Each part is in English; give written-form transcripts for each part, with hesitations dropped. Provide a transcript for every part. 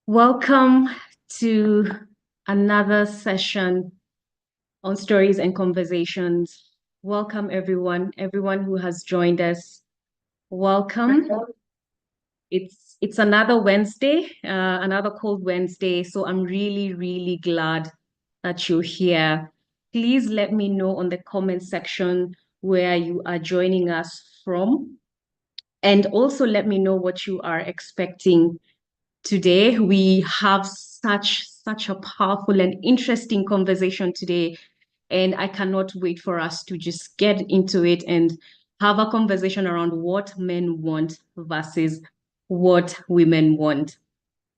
Welcome to another session on Stories and Conversations. Welcome, everyone who has joined us. Welcome. It's another Wednesday, another cold Wednesday. So I'm really glad that you're here. Please let me know on the comment section where you are joining us from. And also let me know what you are expecting today. We have such a powerful and interesting conversation today, and I cannot wait for us to just get into it and have a conversation around what men want versus what women want.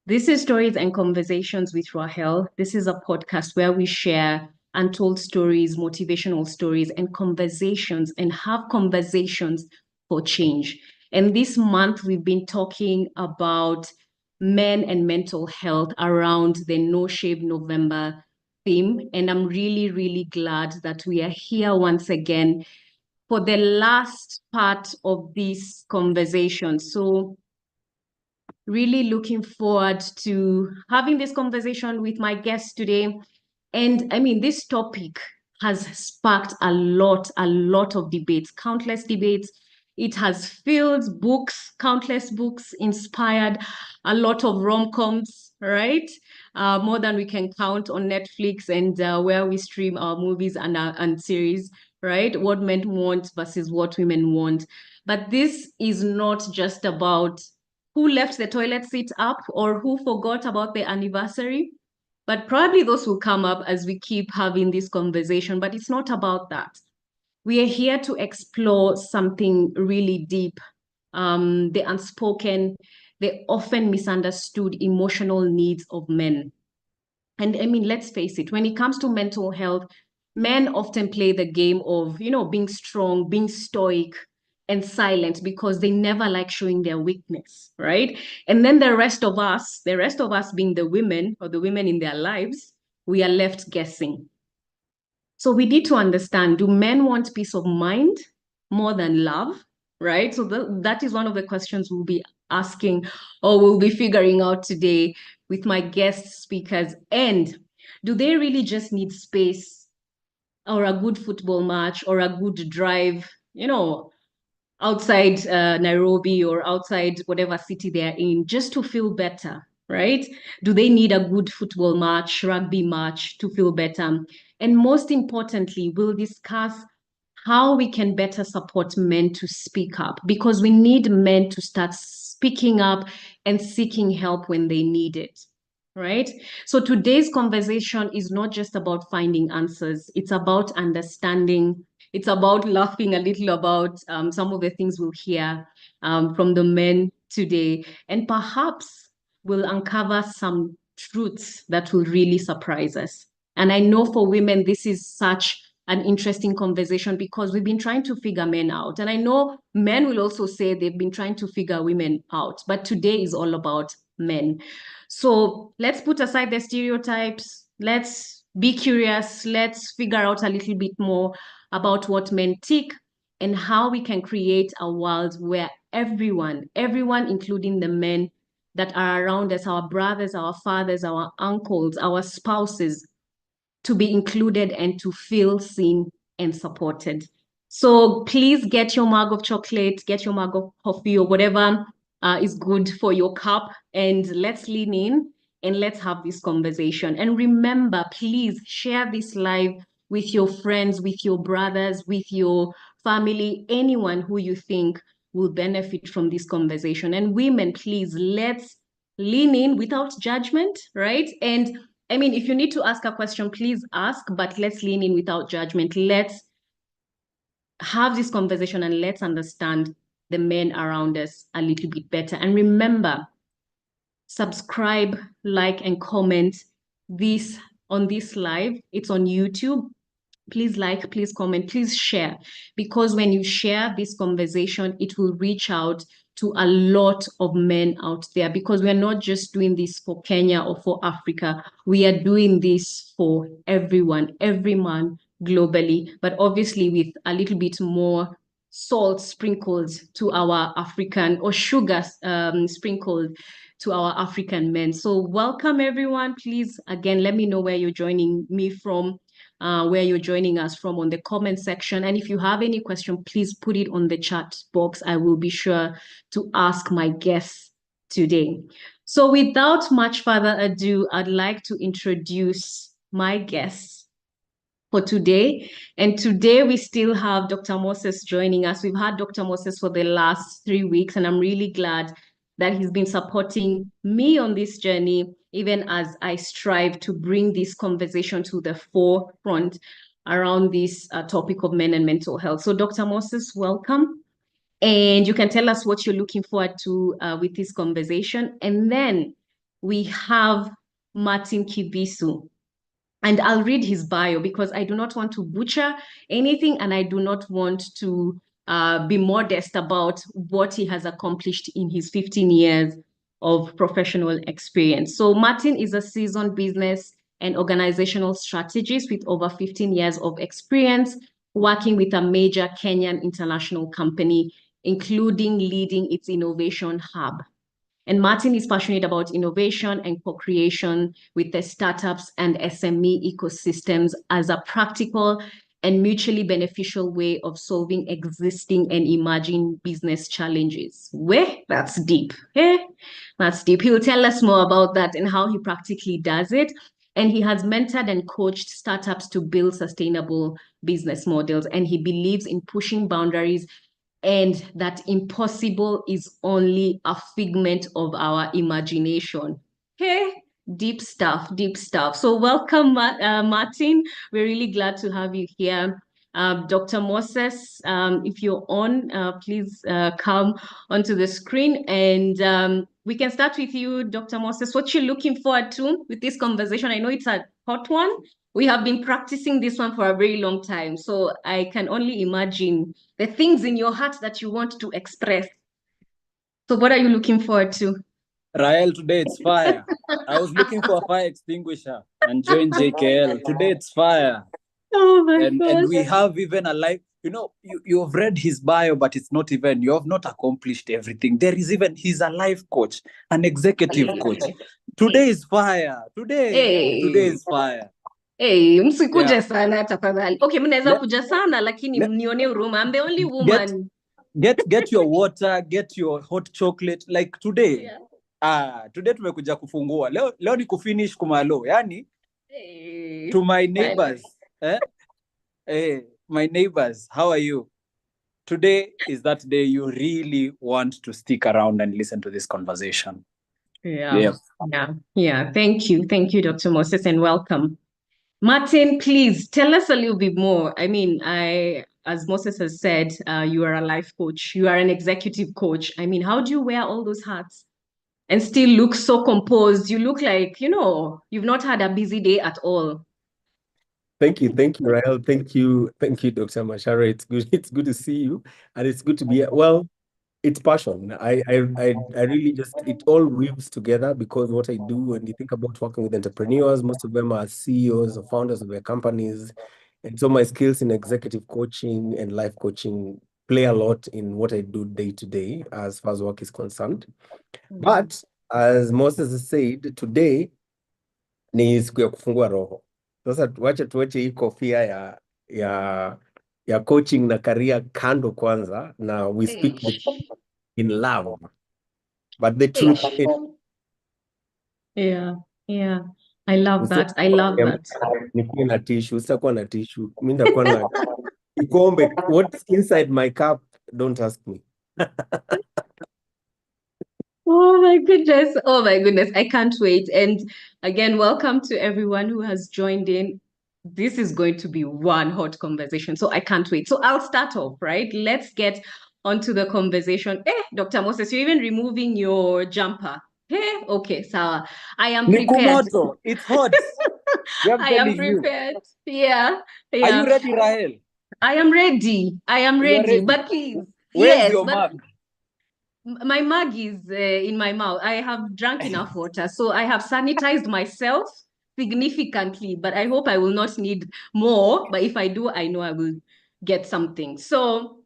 This is Stories and Conversations with Rahel. This is a podcast where we share untold stories, motivational stories, and conversations, and have conversations for change. And this month, we've been talking about men and mental health around the No Shave November theme. And I'm really glad that we are here once again for the last part of this conversation. So really looking forward to having this conversation with my guest today. And I mean, this topic has sparked a lot of debates, countless debates. It has filled books, countless books, inspired a lot of rom-coms, right? More than we can count on Netflix and where we stream our movies and series, right? What men want versus what women want. But this is not just about who left the toilet seat up or who forgot about the anniversary. But probably those will come up as we keep having this conversation. But it's not about that. We are here to explore something really deep, the unspoken, the often misunderstood emotional needs of men. And I mean, let's face it, when it comes to mental health, men often play the game of, being strong, being stoic, and silent because they never like showing their weakness, right? And then the rest of us being the women or the women in their lives, we are left guessing. So we need to understand, do men want peace of mind more than love? Right? So that is one of the questions we'll be asking or we'll be figuring out today with my guest speakers. And do they really just need space or a good football match or a good drive, outside Nairobi or outside whatever city they're in just to feel better, right? Do they need a good football match, rugby match to feel better? And most importantly, we'll discuss how we can better support men to speak up because we need men to start speaking up and seeking help when they need it. Right? So today's conversation is not just about finding answers, it's about understanding. It's about laughing a little about some of the things we'll hear from the men today. And perhaps we'll uncover some truths that will really surprise us. And I know for women, this is such an interesting conversation because we've been trying to figure men out. And I know men will also say they've been trying to figure women out. But today is all about men. So let's put aside the stereotypes. Let's be curious. Let's figure out a little bit more about what men tick and how we can create a world where everyone, including the men that are around us, our brothers, our fathers, our uncles, our spouses, to be included and to feel seen and supported. So please get your mug of chocolate, get your mug of coffee or whatever is good for your cup, and let's lean in and let's have this conversation. And remember, please share this live with your friends, with your brothers, with your family, anyone who you think will benefit from this conversation. And women, please, let's lean in without judgment, right? And I mean, if you need to ask a question, please ask, but let's lean in without judgment. Let's have this conversation and let's understand the men around us a little bit better. And remember, subscribe, like, and comment this on this live. It's on YouTube. Please like, please comment, please share. Because when you share this conversation, it will reach out to a lot of men out there, because we're not just doing this for Kenya or for Africa. We are doing this for everyone, every man globally, but obviously with a little bit more salt sprinkled to our African, or sugar sprinkled to our African men. So welcome everyone. Please, again, let me know where you're joining me from, where you're joining us from on the comment section. And if you have any question, please put it on the chat box. I will be sure to ask my guests today. So without much further ado, I'd like to introduce my guests for today. And today we still have Dr. Moses joining us. We've had Dr. Moses for the last 3 weeks, and I'm really glad that he's been supporting me on this journey, even as I strive to bring this conversation to the forefront around this topic of men and mental health. So Dr. Moses, welcome. And you can tell us what you're looking forward to with this conversation. And then we have Martin Kibisu. And I'll read his bio because I do not want to butcher anything, and I do not want to be modest about what he has accomplished in his 15 years of professional experience. So Martin is a seasoned business and organizational strategist with over 15 years of experience working with a major Kenyan international company, including leading its innovation hub. And Martin is passionate about innovation and co-creation with the startups and SME ecosystems as a practical and mutually beneficial way of solving existing and emerging business challenges. Where? That's deep. Eh? That's deep. He'll tell us more about that and how he practically does it. And he has mentored and coached startups to build sustainable business models. And he believes in pushing boundaries, and that impossible is only a figment of our imagination. Okay, deep stuff, deep stuff. So welcome, Martin. We're really glad to have you here. Dr. Moses, if you're on, please come onto the screen, and we can start with you, Dr. Moses. What you're looking forward to with this conversation? I know it's a hot one. We have been practicing this one for a very long time, so I can only imagine the things in your heart that you want to express. So what are you looking forward to? Rael, today it's fire. I was looking for a fire extinguisher and joined JKL. Today it's fire. Oh my God. And we have even a life, you've read his bio, but it's not even, you have not accomplished everything. There is even, he's a life coach, an executive coach. Today is fire. Today is fire. Hey, msikuje sana tafadhali. Okay, mnaweza kuja sana lakini mnione huruma. I'm the only woman. Get your water, get your hot chocolate. Like today, today tumekuja kufungua. Leo ni kufinish kumalo. Yani, to my neighbors, my neighbors, how are you? Today is that day you really want to stick around and listen to this conversation. Yeah. Thank you, Dr. Moses, and welcome. Martin, please tell us a little bit more. I mean, as Moses has said, you are a life coach, you are an executive coach. I mean, how do you wear all those hats and still look so composed? You look like, you've not had a busy day at all. Thank you, Rael. Thank you, Dr. Macharia. It's good to see you, and it's good to be here. Well, it's passion. I really just, it all weaves together, because what I do, when you think about working with entrepreneurs, most of them are CEOs or founders of their companies. And so my skills in executive coaching and life coaching play a lot in what I do day to day as far as work is concerned. But as Moses has said, today ni siku ya kufungua roho. Sasa tuache hii kofia ya coaching na career kando kwanza, na we speak in love, but the truth is, I love that. Nikuwe na tissue, sitakuwa na tissue, mimi nitakuwa na kikombe. What's inside my cup, don't ask me. Oh my goodness. I can't wait. And again, welcome to everyone who has joined in. This is going to be one hot conversation, so I can't wait. So I'll start off, right? Let's get onto the conversation. Dr. Moses, you're even removing your jumper. Okay, so I am prepared. Nikumoto, it's hot. I'm I am telling you. prepared. Yeah. Are you ready, Rahel? I am ready. I am You are ready. ready? But please, Where's yes, your but mug? my mug is in my mouth. I have drunk enough water, so I have sanitized myself significantly, but I hope I will not need more. But if I do, I know I will get something. So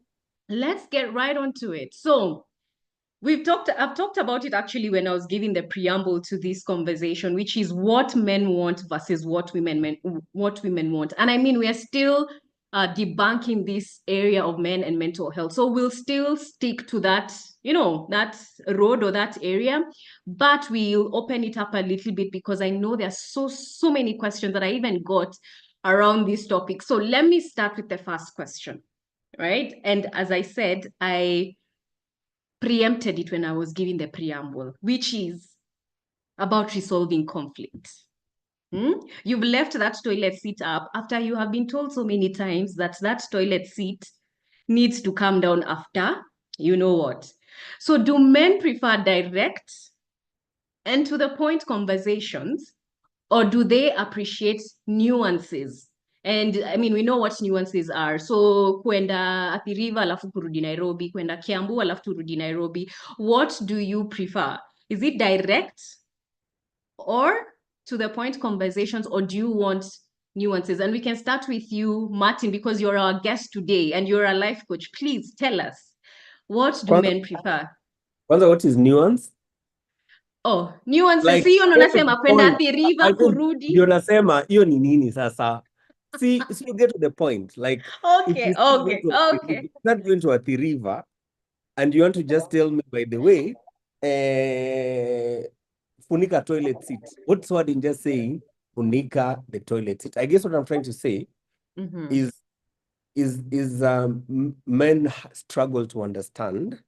let's get right onto it. So I've talked about it actually when I was giving the preamble to this conversation, which is what men want versus what women want. And I mean, we are still debunking this area of men and mental health. So we'll still stick to that, that road or that area, but we'll open it up a little bit because I know there are so many questions that I even got around this topic. So let me start with the first question, right? And as I said, I preempted it when I was giving the preamble, which is about resolving conflict. You've left that toilet seat up after you have been told so many times that that toilet seat needs to come down after you know what. So do men prefer direct and to the point conversations, or do they appreciate nuances? And I mean, we know what nuances are. So kwenda Athi River alafu kurudi Nairobi, kwenda Kiambu alafu turudi Nairobi. What do you prefer? Is it direct or to the point conversations, or do you want nuances? And we can start with you, Martin, because you're our guest today and you're a life coach. Please tell us, what do men prefer? What is nuance? Oh, nuances. Like, Si hiyo ndo nasema kwenda Athi I River mean, kurudi. ndio nasema hiyo ni nini sasa? See, you get to the point. Like, if you start going to Athi River and you want to just tell me, by the way, funika toilet seat. What's what in just saying funika the toilet seat? I guess what I'm trying to say is men struggle to understand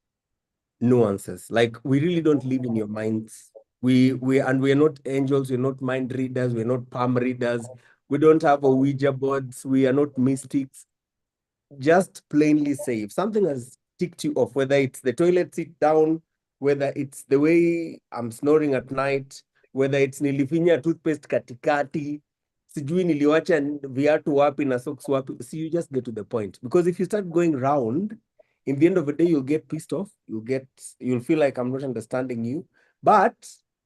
nuances. Like, we really don't live in your minds. We are not angels. We're not mind readers. We're not palm readers. We don't have a Ouija boards. We are not mystics. Just plainly say, if something has ticked you off, whether it's the toilet seat down, whether it's the way I'm snoring at night, whether it's nilifinya toothpaste katikati, sijui niliwacha viatu wapi na socks wapi. See, you just get to the point. Because if you start going round, in the end of the day, you'll get pissed off. You'll feel like I'm not understanding you. But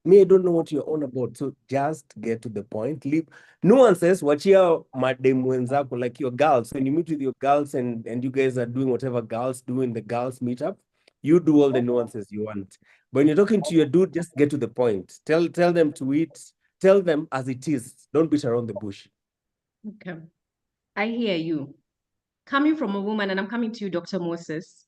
me, I don't know what you're on about. So just get to the point. Leave nuances, wachia madem wenzako, like your girls. When you meet with your girls and you guys are doing whatever girls do in the girls meetup, you do all the nuances you want. When you're talking to your dude, just get to the point. Tell them to eat. Tell them as it is. Don't beat around the bush. Okay. I hear you. Coming from a woman, and I'm coming to you, Dr. Moses,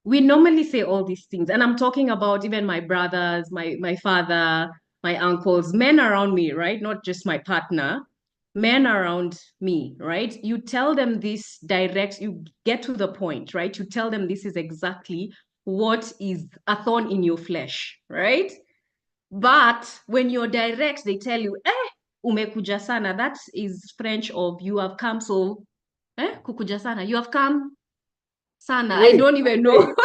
we normally say all these things, and I'm talking about even my brothers, my father, my uncles, men around me, right? Not just my partner, men around me, right? You tell them this direct, you get to the point, right? You tell them this is exactly what is a thorn in your flesh, right? But when you're direct, they tell you, umekuja sana. That is French of you have come so, kukuja sana. You have come sana. I don't even know.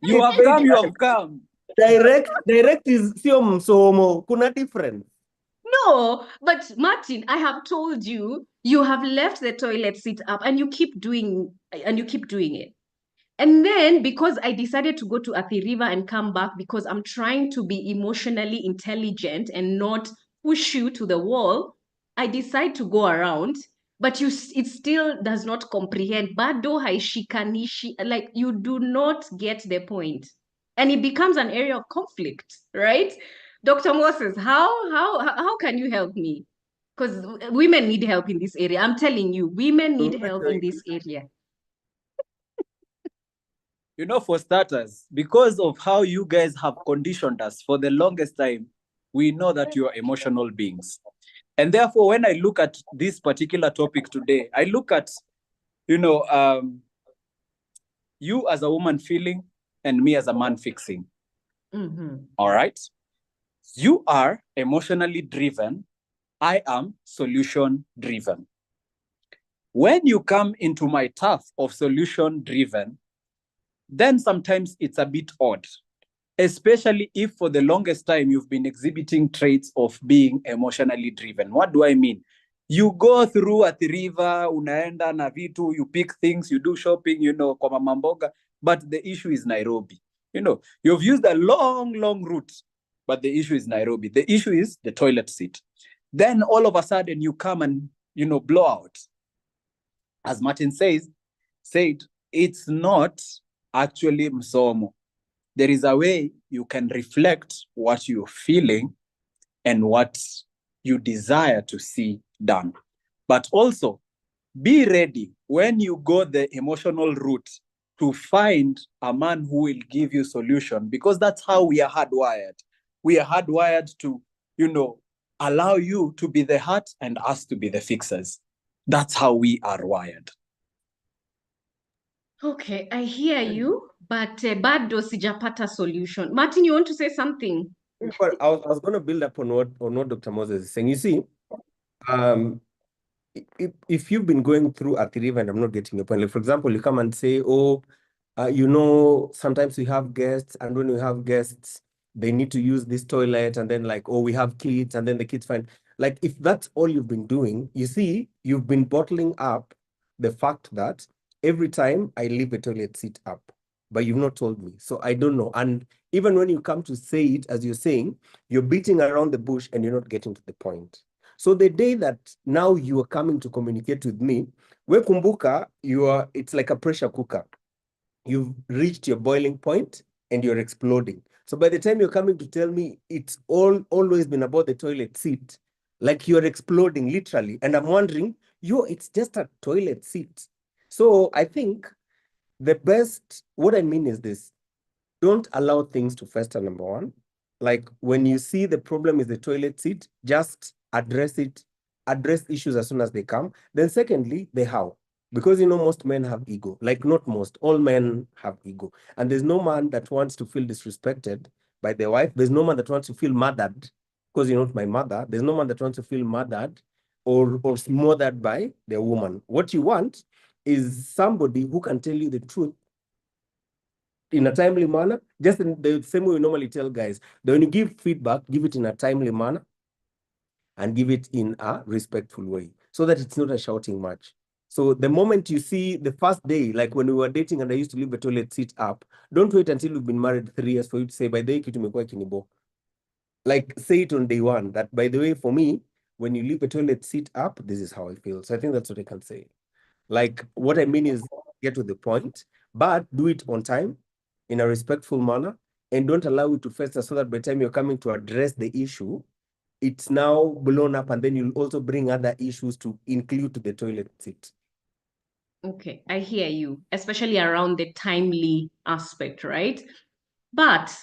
You have come. Direct is sio msomo. Kuna difference. No, but Martin, I have told you, you have left the toilet seat up and you keep doing it. And then because I decided to go to Athi River and come back because I'm trying to be emotionally intelligent and not push you to the wall, I decide to go around, but it still does not comprehend. Bado haishikanishi, like you do not get the point. And it becomes an area of conflict, right? Dr. Moses, how can you help me? Because women need help in this area. I'm telling you, women need help in this area. You know, for starters, because of how you guys have conditioned us for the longest time, we know that you are emotional beings. And therefore, when I look at this particular topic today, I look at, you as a woman feeling and me as a man fixing. All right? You are emotionally driven. I am solution driven. When you come into my turf of solution driven, then sometimes it's a bit odd especially if for the longest time you've been exhibiting traits of being emotionally driven. What do I mean? You go through at the river, unaenda na vitu, you pick things, you do shopping, kwa mama mboga, but the issue is Nairobi. You've used a long route, but the issue is Nairobi. The issue is the toilet seat. Then all of a sudden you come and, blow out. As Martin said, it's not actually msomo. There is a way you can reflect what you're feeling and what you desire to see done. But also, be ready when you go the emotional route to find a man who will give you solution, because that's how we are hardwired. We are hardwired to, allow you to be the heart and us to be the fixers. That's how we are wired. Okay, I hear you, but bado sijapata solution. Martin, you want to say something? But I was going to build up on what Dr. Moses is saying. You see, if you've been going through a River and I'm not getting your point, like for example, you come and say, sometimes we have guests, and when we have guests, they need to use this toilet, and then we have kids, and then the kids find, like, if that's all you've been doing, you see, you've been bottling up the fact that every time I leave a toilet seat up, but you've not told me, so I don't know. And even when you come to say it, as you're saying, you're beating around the bush and you're not getting to the point. So the day that now you are coming to communicate with me, we kumbuka, it's like a pressure cooker. You've reached your boiling point and you're exploding. So by the time you're coming to tell me it's always been about the toilet seat, like you're exploding literally. And I'm wondering, it's just a toilet seat. So I think what I mean is this: don't allow things to fester, number one. Like when you see the problem is the toilet seat, just address issues as soon as they come. Then secondly, the how. Because most men have ego. Like not most, all men have ego. And there's no man that wants to feel disrespected by their wife. There's no man that wants to feel murdered because you're not my mother. There's no man that wants to feel murdered or smothered by their woman. What you want is somebody who can tell you the truth in a timely manner, just in the same way we normally tell guys. Then when you give feedback, give it in a timely manner and give it in a respectful way so that it's not a shouting match. So the moment you see the first day, like when we were dating and I used to leave the toilet seat up, don't wait until we've been married 3 years for you to say, by the way, kitu imekuwa kinibo. Like say it on day one, that by the way, for me, when you leave the toilet seat up, this is how I feel. So I think that's what I can say. Like what I mean is get to the point, but do it on time, in a respectful manner, and don't allow it to fester so that by the time you're coming to address the issue, it's now blown up, and then you'll also bring other issues to include to the toilet seat. Okay, I hear you, especially around the timely aspect, right? But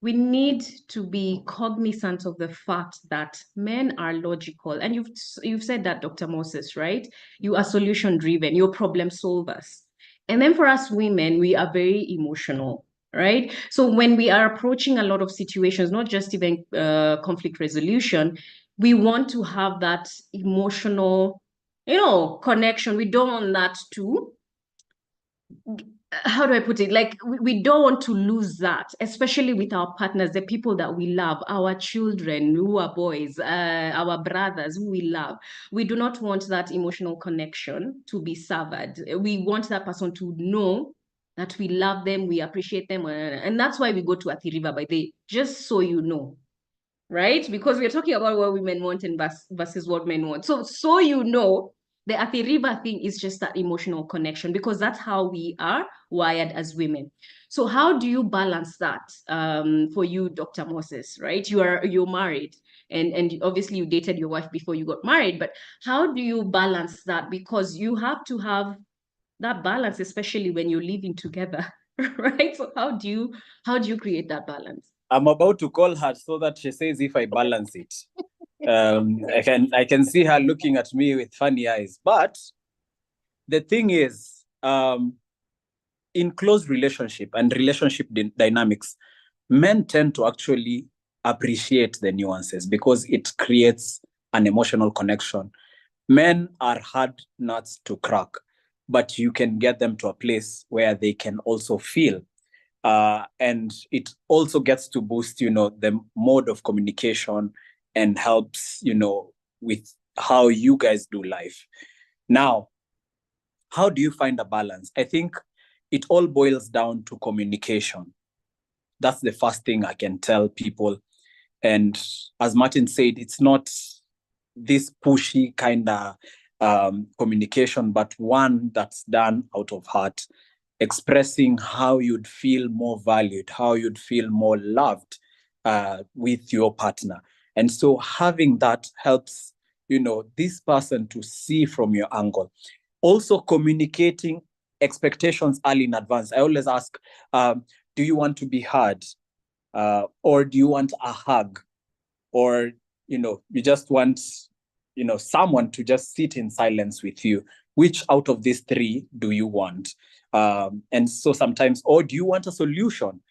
we need to be cognizant of the fact that men are logical. And you've said that, Dr. Moses, right? You are solution driven, you're problem solvers. And then for us women, we are very emotional, right? So when we are approaching a lot of situations, not just even conflict resolution, we want to have that emotional, connection. We don't want that to, how do I put it? Like we don't want to lose that, especially with our partners, the people that we love, our children who are boys, our brothers who we love. We do not want that emotional connection to be severed. We want that person to know that we love them, we appreciate them, and that's why we go to Athi River by day, just so you know, right? Because we're talking about what women want and versus what men want. So you know, the Athi River thing is just that emotional connection, because that's how we are wired as women. So how do you balance that for you, Dr. Moses, right? You're married, and obviously you dated your wife before you got married, but how do you balance that? Because you have to have that balance, especially when you're living together, right? So how do you create that balance? I'm about to call her so that she says if I balance it. I can see her looking at me with funny eyes. But the thing is, in close relationship and relationship dynamics, men tend to actually appreciate the nuances because it creates an emotional connection. Men are hard nuts to crack, but you can get them to a place where they can also feel And it also gets to boost, the mode of communication and helps, with how you guys do life. Now, how do you find a balance? I think it all boils down to communication. That's the first thing I can tell people. And as Martin said, it's not this pushy kind of communication, but one that's done out of heart, expressing how you'd feel more valued, how you'd feel more loved with your partner. And so having that helps, this person to see from your angle. Also communicating expectations early in advance. I always ask, do you want to be heard? Or do you want a hug? Or, you just want, someone to just sit in silence with you. Which out of these three do you want? And so sometimes, or do you want a solution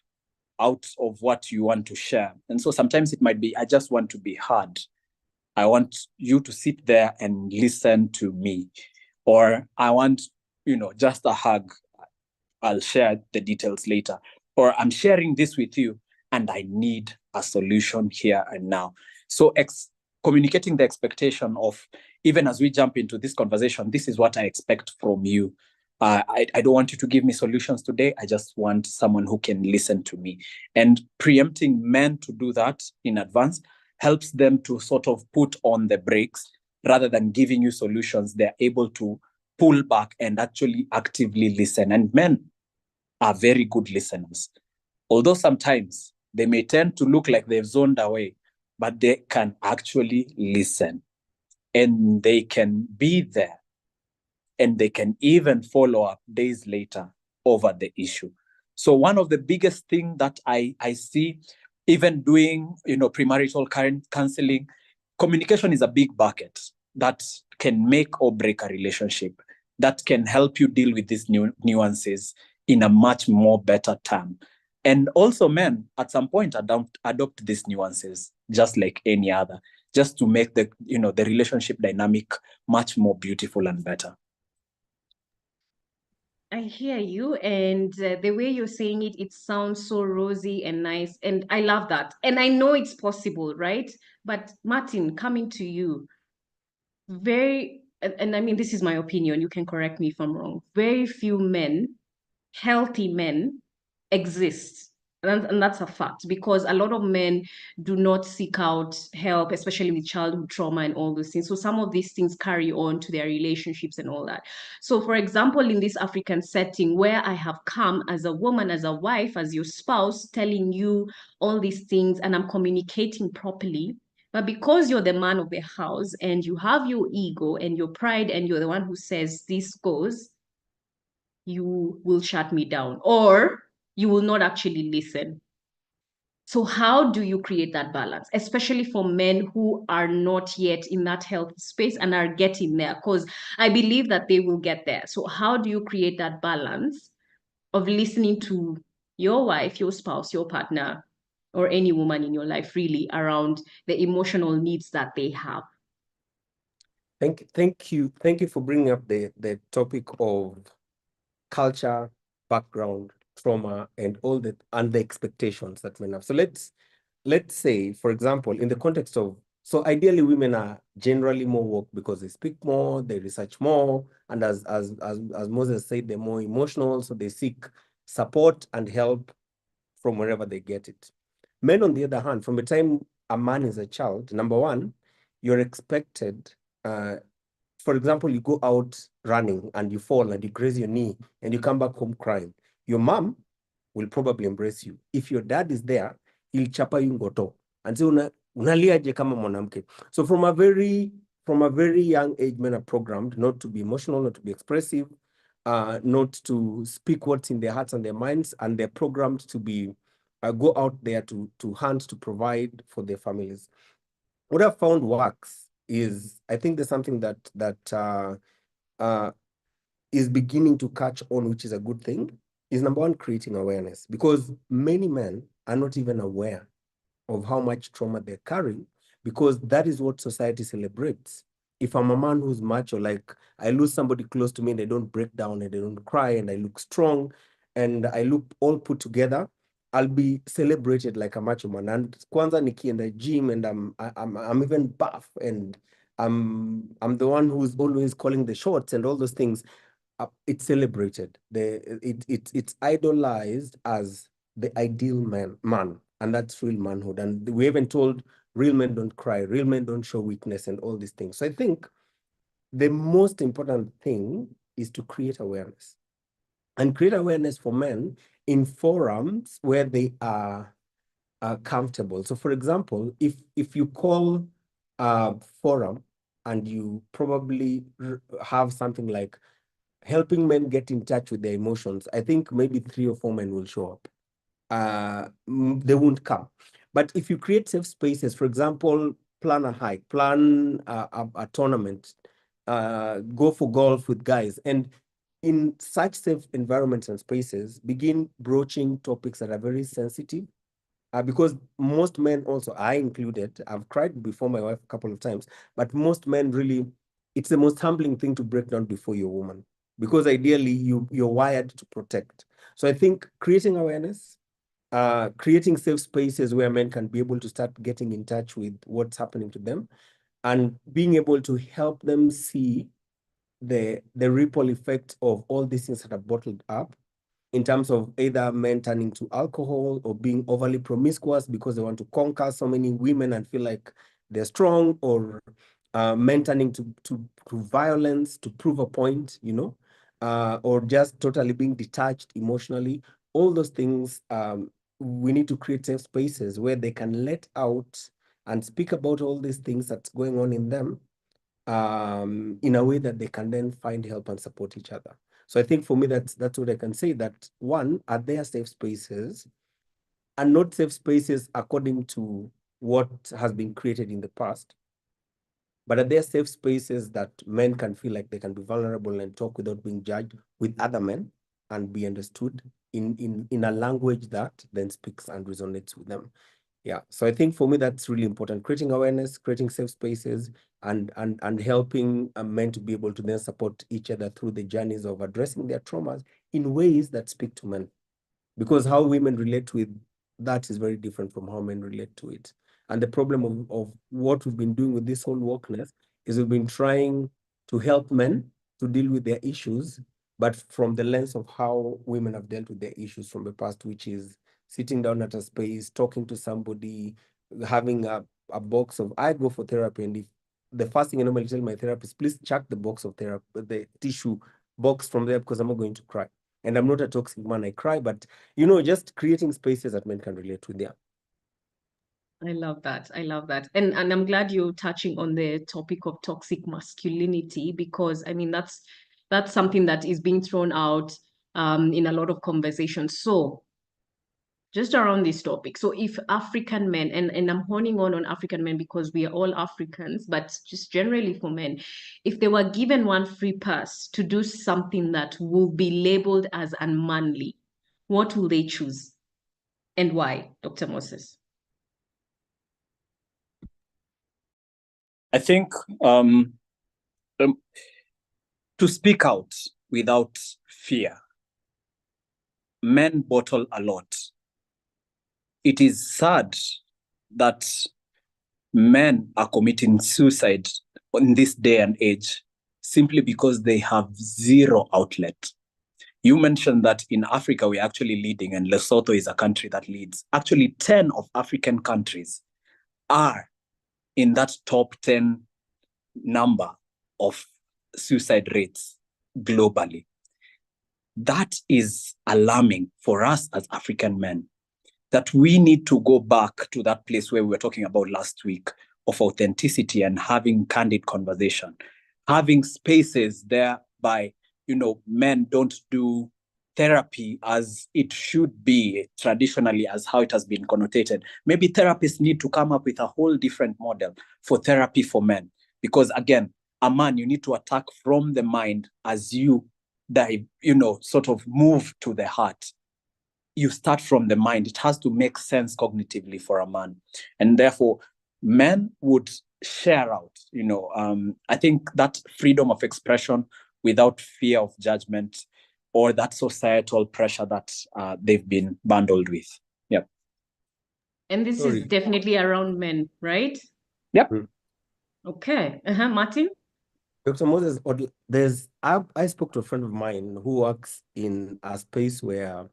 out of what you want to share? And so sometimes it might be, I just want to be heard. I want you to sit there and listen to me. Or I want, just a hug. I'll share the details later. Or I'm sharing this with you and I need a solution here and now. So communicating the expectation of, even as we jump into this conversation, this is what I expect from you. I don't want you to give me solutions today. I just want someone who can listen to me. And preempting men to do that in advance helps them to sort of put on the brakes rather than giving you solutions. They're able to pull back and actually actively listen. And men are very good listeners. Although sometimes they may tend to look like they've zoned away, but they can actually listen and they can be there and they can even follow up days later over the issue. So one of the biggest things that I see, even doing, premarital counseling, communication is a big bucket that can make or break a relationship, that can help you deal with these nuances in a much more better term. And also men, at some point, adopt these nuances, just like any other, just to make the relationship dynamic much more beautiful and better. I hear you, and the way you're saying it, it sounds so rosy and nice, and I love that. And I know it's possible, right? But Martin, coming to you, and I mean, this is my opinion, you can correct me if I'm wrong. Very few men, healthy men, exist. And that's a fact, because a lot of men do not seek out help, especially with childhood trauma and all those things. So some of these things carry on to their relationships and all that. So, for example, in this African setting where I have come as a woman, as a wife, as your spouse, telling you all these things, and I'm communicating properly. But because you're the man of the house and you have your ego and your pride, and you're the one who says this goes, you will shut me down, or you will not actually listen. So how do you create that balance, especially for men who are not yet in that healthy space and are getting there? Because I believe that they will get there. So how do you create that balance of listening to your wife, your spouse, your partner, or any woman in your life, really, around the emotional needs that they have? Thank you for bringing up the topic of culture, background, trauma, and all that, and the expectations that men have. So let's say, for example, in the context of, so ideally women are generally more woke because they speak more, they research more, and as Moses said, they're more emotional, so they seek support and help from wherever they get it. Men, on the other hand, from the time a man is a child, number one, you're expected, for example, you go out running and you fall and you graze your knee and you come back home crying. Your mom will probably embrace you. If your dad is there, he'll chapa you ngoto and say, unaliaje kama mwanamke. So from a very young age, men are programmed not to be emotional, not to be expressive, not to speak what's in their hearts and their minds, and they're programmed to be go out there to hunt, to provide for their families. What I've found works is, I think there's something that is beginning to catch on, which is a good thing, is number one, creating awareness, because many men are not even aware of how much trauma they're carrying, because that is what society celebrates. If I'm a man who's macho, like I lose somebody close to me and they don't break down and they don't cry and I look strong, and I look all put together, I'll be celebrated like a macho man. And kwanza nikienda gym, and I'm even buff, and I'm the one who's always calling the shots and all those things. It's celebrated. It's idolized as the ideal man, and that's real manhood. And we even told real men don't cry, real men don't show weakness, and all these things. So I think the most important thing is to create awareness, and create awareness for men in forums where they are comfortable. So for example, if you call a forum and you probably have something like helping men get in touch with their emotions, I think maybe 3 or 4 men will show up. They won't come. But if you create safe spaces, for example, plan a hike, plan a tournament, go for golf with guys, and in such safe environments and spaces, begin broaching topics that are very sensitive. Because most men also, I included, I've cried before my wife a couple of times, but most men really, it's the most humbling thing to break down before your woman, because ideally you're wired to protect. So I think creating awareness, creating safe spaces where men can be able to start getting in touch with what's happening to them, and being able to help them see the ripple effect of all these things that are bottled up, in terms of either men turning to alcohol or being overly promiscuous because they want to conquer so many women and feel like they're strong, or men turning to violence to prove a point, or just totally being detached emotionally. All those things, we need to create safe spaces where they can let out and speak about all these things that's going on in them, in a way that they can then find help and support each other. So I think for me, that's what I can say, that one, are there safe spaces, and not safe spaces according to what has been created in the past, but are there safe spaces that men can feel like they can be vulnerable and talk without being judged with other men, and be understood in a language that then speaks and resonates with them. Yeah. So I think for me, that's really important. Creating awareness, creating safe spaces, and helping men to be able to then support each other through the journeys of addressing their traumas in ways that speak to men. Because how women relate with that is very different from how men relate to it. And the problem of what we've been doing with this whole wokeness is we've been trying to help men to deal with their issues, but from the lens of how women have dealt with their issues from the past, which is sitting down at a space, talking to somebody, having a box of, I go for therapy, and if the first thing I normally tell my therapist, please check the box of therapy, the tissue box from there, because I'm not going to cry. And I'm not a toxic man, I cry, but just creating spaces that men can relate with. Yeah. I love that. I love that. And I'm glad you're touching on the topic of toxic masculinity, because I mean that's something that is being thrown out in a lot of conversations. So just around this topic. So if African men, and I'm honing on African men because we are all Africans, but just generally for men, if they were given one free pass to do something that will be labeled as unmanly, what will they choose? And why, Dr. Moses? I think to speak out without fear. Men bottle a lot. It is sad that men are committing suicide in this day and age simply because they have zero outlet. You mentioned that in Africa, we're actually leading, and Lesotho is a country that leads. Actually, 10 of African countries are in that top 10 number of suicide rates globally. That is alarming for us as African men, that we need to go back to that place where we were talking about last week of authenticity and having candid conversation, having spaces there by, men don't do therapy as it should be traditionally, as how it has been connotated. Maybe therapists need to come up with a whole different model for therapy for men, because again, a man, you need to attack from the mind as you dive, sort of move to the heart. You start from the mind. It has to make sense cognitively for a man. And therefore, men would share out, I think that freedom of expression without fear of judgment or that societal pressure that they've been bundled with. Yep. And this is definitely around men, right? Yep. Okay. Martin? Dr. Moses, I spoke to a friend of mine who works in a space where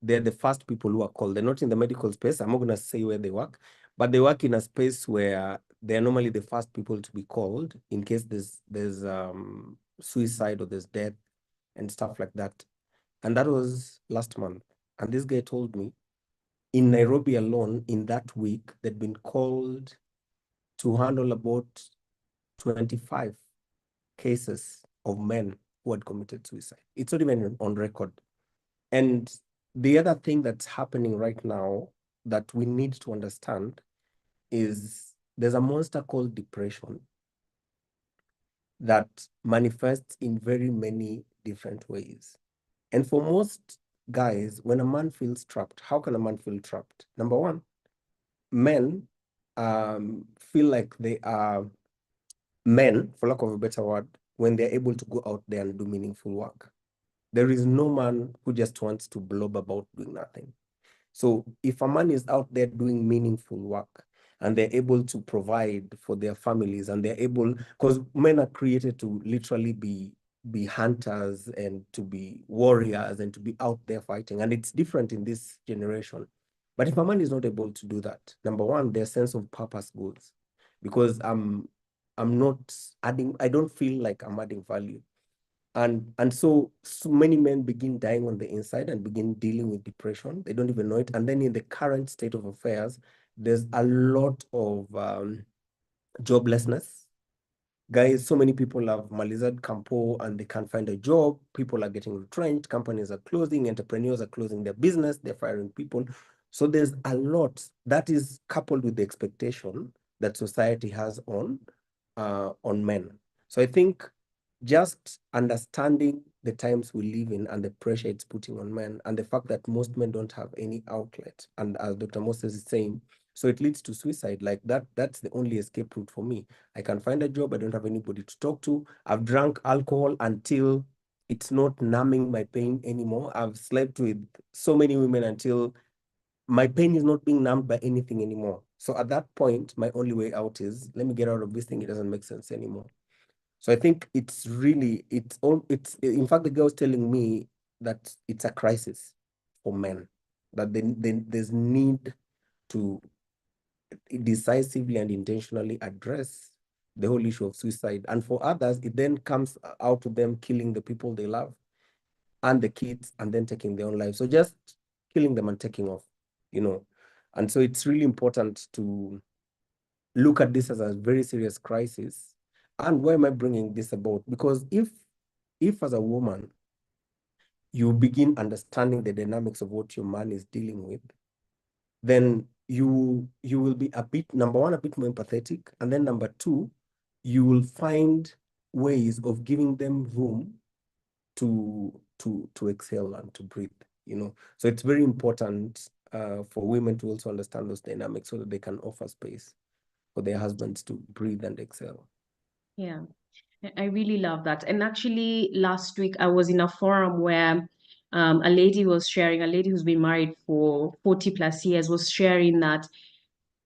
they're the first people who are called. They're not in the medical space. I'm not going to say where they work, but they work in a space where they're normally the first people to be called in case there's suicide or there's death and stuff like that. And that was last month. And this guy told me in Nairobi alone, in that week, they'd been called to handle about 25 cases of men who had committed suicide. It's not even on record. And the other thing that's happening right now that we need to understand is there's a monster called depression that manifests in very many different ways. And for most guys, when a man feels trapped, how can a man feel trapped? Number one, men feel like they are men, for lack of a better word, when they're able to go out there and do meaningful work. There is no man who just wants to blob about doing nothing. So if a man is out there doing meaningful work and they're able to provide for their families and they're able, because men are created to literally be hunters and to be warriors and to be out there fighting. And it's different in this generation. But if a man is not able to do that, number one, their sense of purpose goes, because I'm not adding, I don't feel like I'm adding value. And so many men begin dying on the inside and begin dealing with depression. They don't even know it. And then in the current state of affairs, there's a lot of joblessness. Guys, so many people have malized campo and they can't find a job. People are getting retrenched. Companies are closing. Entrepreneurs are closing their business. They're firing people. So there's a lot that is coupled with the expectation that society has on men. So I think just understanding the times we live in and the pressure it's putting on men and the fact that most men don't have any outlet. And as Dr. Moses is saying, so it leads to suicide. Like that's the only escape route for me. I can find a job. I don't have anybody to talk to. I've drank alcohol until it's not numbing my pain anymore. I've slept with so many women until my pain is not being numbed by anything anymore. So at that point, my only way out is let me get out of this thing. It doesn't make sense anymore. So I think it's in fact, the girl was telling me that it's a crisis for men, that there's need to decisively and intentionally address the whole issue of suicide. And for others, it then comes out to them killing the people they love and the kids and then taking their own lives. So just killing them and taking off, And so it's really important to look at this as a very serious crisis. And why am I bringing this about? Because if as a woman, you begin understanding the dynamics of what your man is dealing with, then you will be number one, a bit more empathetic. And then number two, you will find ways of giving them room to exhale and to breathe, So it's very important for women to also understand those dynamics so that they can offer space for their husbands to breathe and exhale. Yeah, I really love that. And actually, last week I was in a forum where a lady who's been married for 40 plus years was sharing that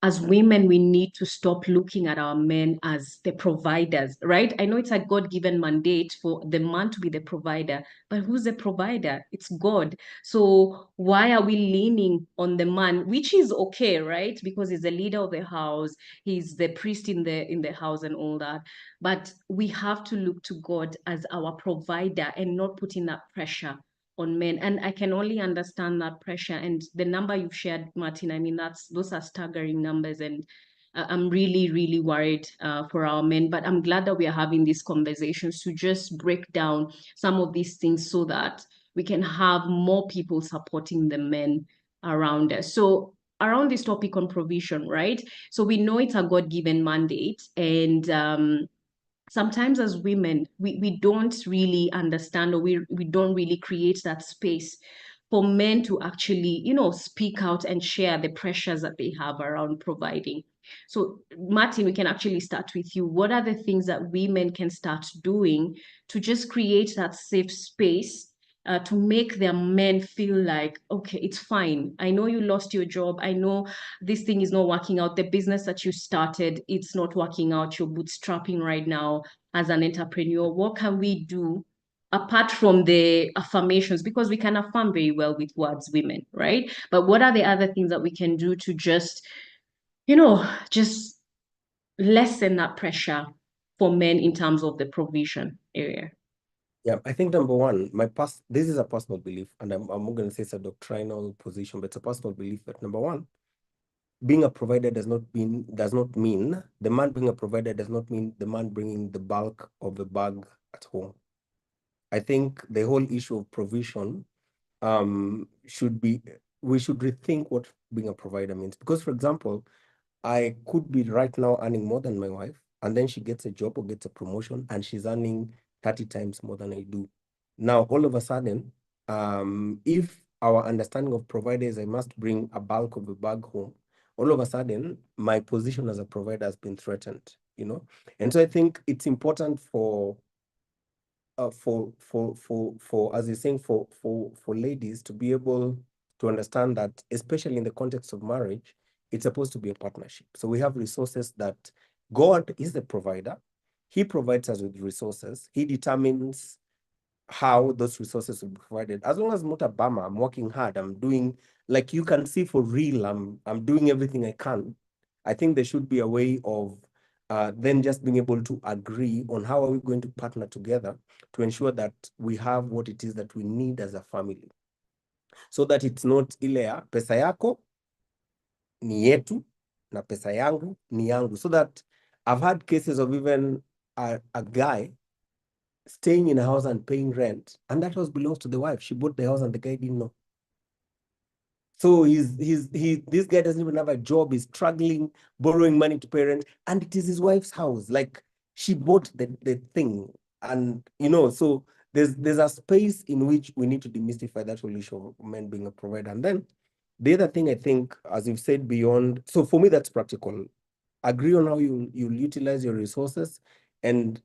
as women, we need to stop looking at our men as the providers, right? I know it's a God-given mandate for the man to be the provider, but who's the provider? It's God. So why are we leaning on the man, which is okay, right? Because he's the leader of the house, he's the priest in the house and all that. But we have to look to God as our provider and not putting that pressure on men. And I can only understand that pressure. And the number you've shared, Martin, I mean, those are staggering numbers. And I'm really, really worried for our men. But I'm glad that we are having these conversations to just break down some of these things so that we can have more people supporting the men around us. So around this topic on provision, right? So we know it's a God-given mandate. And sometimes as women, we don't really understand, or we don't really create that space for men to actually, speak out and share the pressures that they have around providing. So, Martin, we can actually start with you. What are the things that women can start doing to just create that safe space to make their men feel like, okay, it's fine. I know you lost your job. I know this thing is not working out. The business that you started, it's not working out. You're bootstrapping right now as an entrepreneur. What can we do apart from the affirmations? Because we can affirm very well with words, women, right? But what are the other things that we can do to just, just lessen that pressure for men in terms of the provision area? Yeah, I think number one, this is a personal belief, and I'm not going to say it's a doctrinal position, but it's a personal belief that number one, being a provider does not mean the man being a provider does not mean the man bringing the bulk of the bag at home. I think the whole issue of provision we should rethink what being a provider means. Because, for example, I could be right now earning more than my wife, and then she gets a job or gets a promotion, and she's earning 30 times more than I do. Now, all of a sudden, if our understanding of provider is I must bring a bulk of the bag home, all of a sudden, my position as a provider has been threatened, And so I think it's important for as you're saying, for ladies to be able to understand that, especially in the context of marriage, it's supposed to be a partnership. So we have resources that God is the provider. He provides us with resources. He determines how those resources will be provided. As long as Mutabama, I'm working hard, I'm doing, like you can see for real, I'm doing everything I can. I think there should be a way of then just being able to agree on how are we going to partner together to ensure that we have what it is that we need as a family. So that it's not ile pesa yako ni yetu na pesa yangu ni yangu. So that I've had cases of even a guy staying in a house and paying rent, and that house belongs to the wife. She bought the house and the guy didn't know. So this guy doesn't even have a job. He's struggling, borrowing money to pay rent, and it is his wife's house. Like, she bought the thing, and so there's a space in which we need to demystify that whole issue of men being a provider. And then the other thing, I think, as you've said, beyond, so for me, that's practical. Agree on how you'll utilize your resources and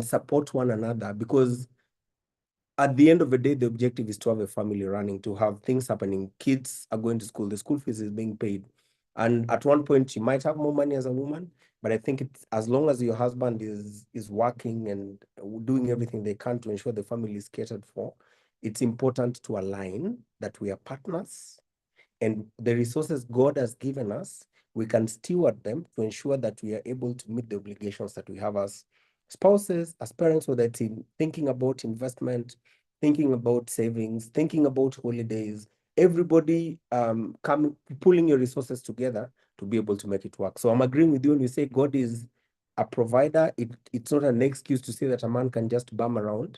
support one another, because at the end of the day, the objective is to have a family running, to have things happening. Kids are going to school, the school fees is being paid. And at one point, you might have more money as a woman, but I think it's as long as your husband is working and doing everything they can to ensure the family is catered for, it's important to align that we are partners, and the resources God has given us, we can steward them to ensure that we are able to meet the obligations that we have as spouses, as parents, whether it's in thinking about investment, thinking about savings, thinking about holidays, everybody pulling your resources together to be able to make it work. So I'm agreeing with you when you say God is a provider. It's not an excuse to say that a man can just bum around.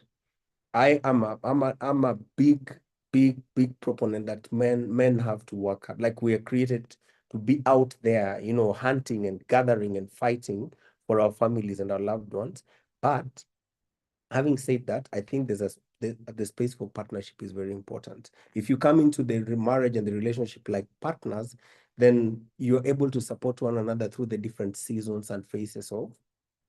I'm a big proponent that men have to work hard. Like, we are created to be out there, hunting and gathering and fighting for our families and our loved ones. But having said that, I think the space for partnership is very important. If you come into the marriage and the relationship like partners, then you're able to support one another through the different seasons and phases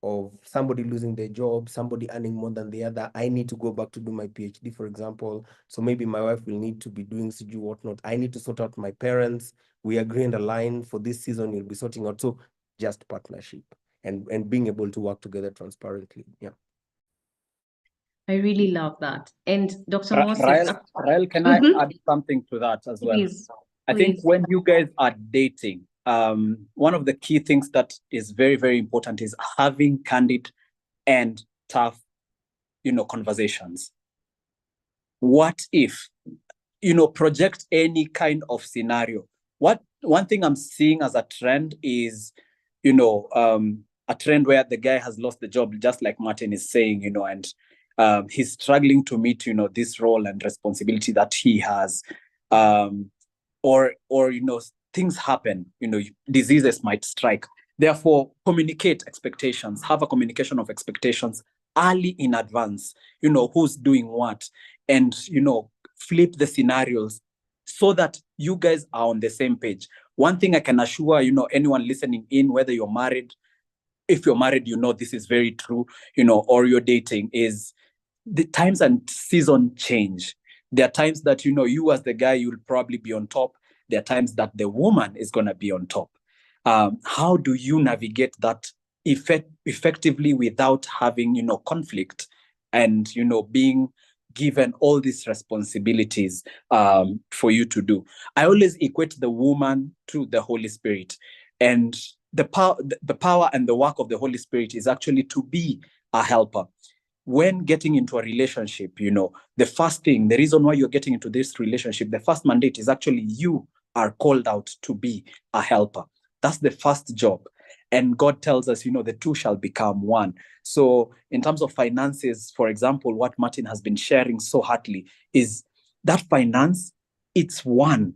of somebody losing their job, somebody earning more than the other. I need to go back to do my PhD, for example. So maybe my wife will need to be doing CG, whatnot. I need to sort out my parents. We agree and align for this season, you'll be sorting out. So just partnership and being able to work together transparently. Yeah. I really love that. And Dr. Moses, Rael, can I add something to that as well? Please. I think when you guys are dating, one of the key things that is very, very important is having candid and tough, conversations. What if, project any kind of scenario. One thing I'm seeing as a trend is, a trend where the guy has lost the job, just like Martin is saying, and he's struggling to meet, this role and responsibility that he has. Or things happen, diseases might strike. Therefore, communicate expectations, have a communication of expectations early in advance, who's doing what, and, flip the scenarios so that you guys are on the same page. One thing I can assure, anyone listening in, whether you're married, if you're married, this is very true, or you're dating, is the times and season change. There are times that, you as the guy, you'll probably be on top. There are times that the woman is going to be on top. How do you navigate that effectively without having, conflict and, being given all these responsibilities for you to do? I always equate the woman to the Holy Spirit. And the power and the work of the Holy Spirit is actually to be a helper. When getting into a relationship, the first thing, the reason why you're getting into this relationship, the first mandate is actually you are called out to be a helper. That's the first job. And God tells us, the two shall become one. So in terms of finances, for example, what Martin has been sharing so heartily is that finance, it's one.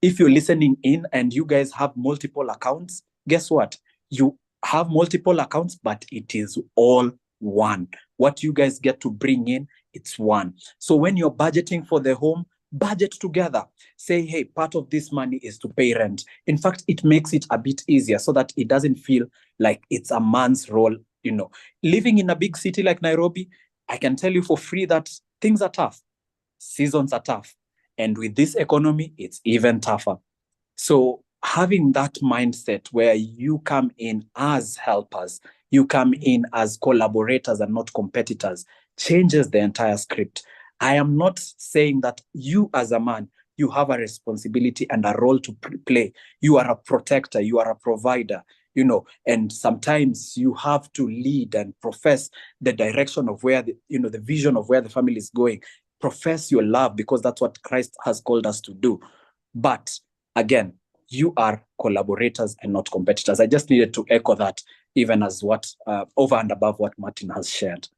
If you're listening in and you guys have multiple accounts, guess what? You have multiple accounts, but it is all one. What you guys get to bring in, it's one. So when you're budgeting for the home, budget together. Say, hey, part of this money is to pay rent. In fact, it makes it a bit easier so that it doesn't feel like it's a man's role. Living in a big city like Nairobi, I can tell you for free that things are tough. Seasons are tough. And with this economy, it's even tougher. So having that mindset where you come in as helpers, you come in as collaborators and not competitors, changes the entire script. I am not saying that you as a man, you have a responsibility and a role to play. You are a protector, you are a provider, and sometimes you have to lead and profess the direction of where the vision of where the family is going. Profess your love because that's what Christ has called us to do. But again, you are collaborators and not competitors. I just needed to echo that, even as what over and above what Martin has shared.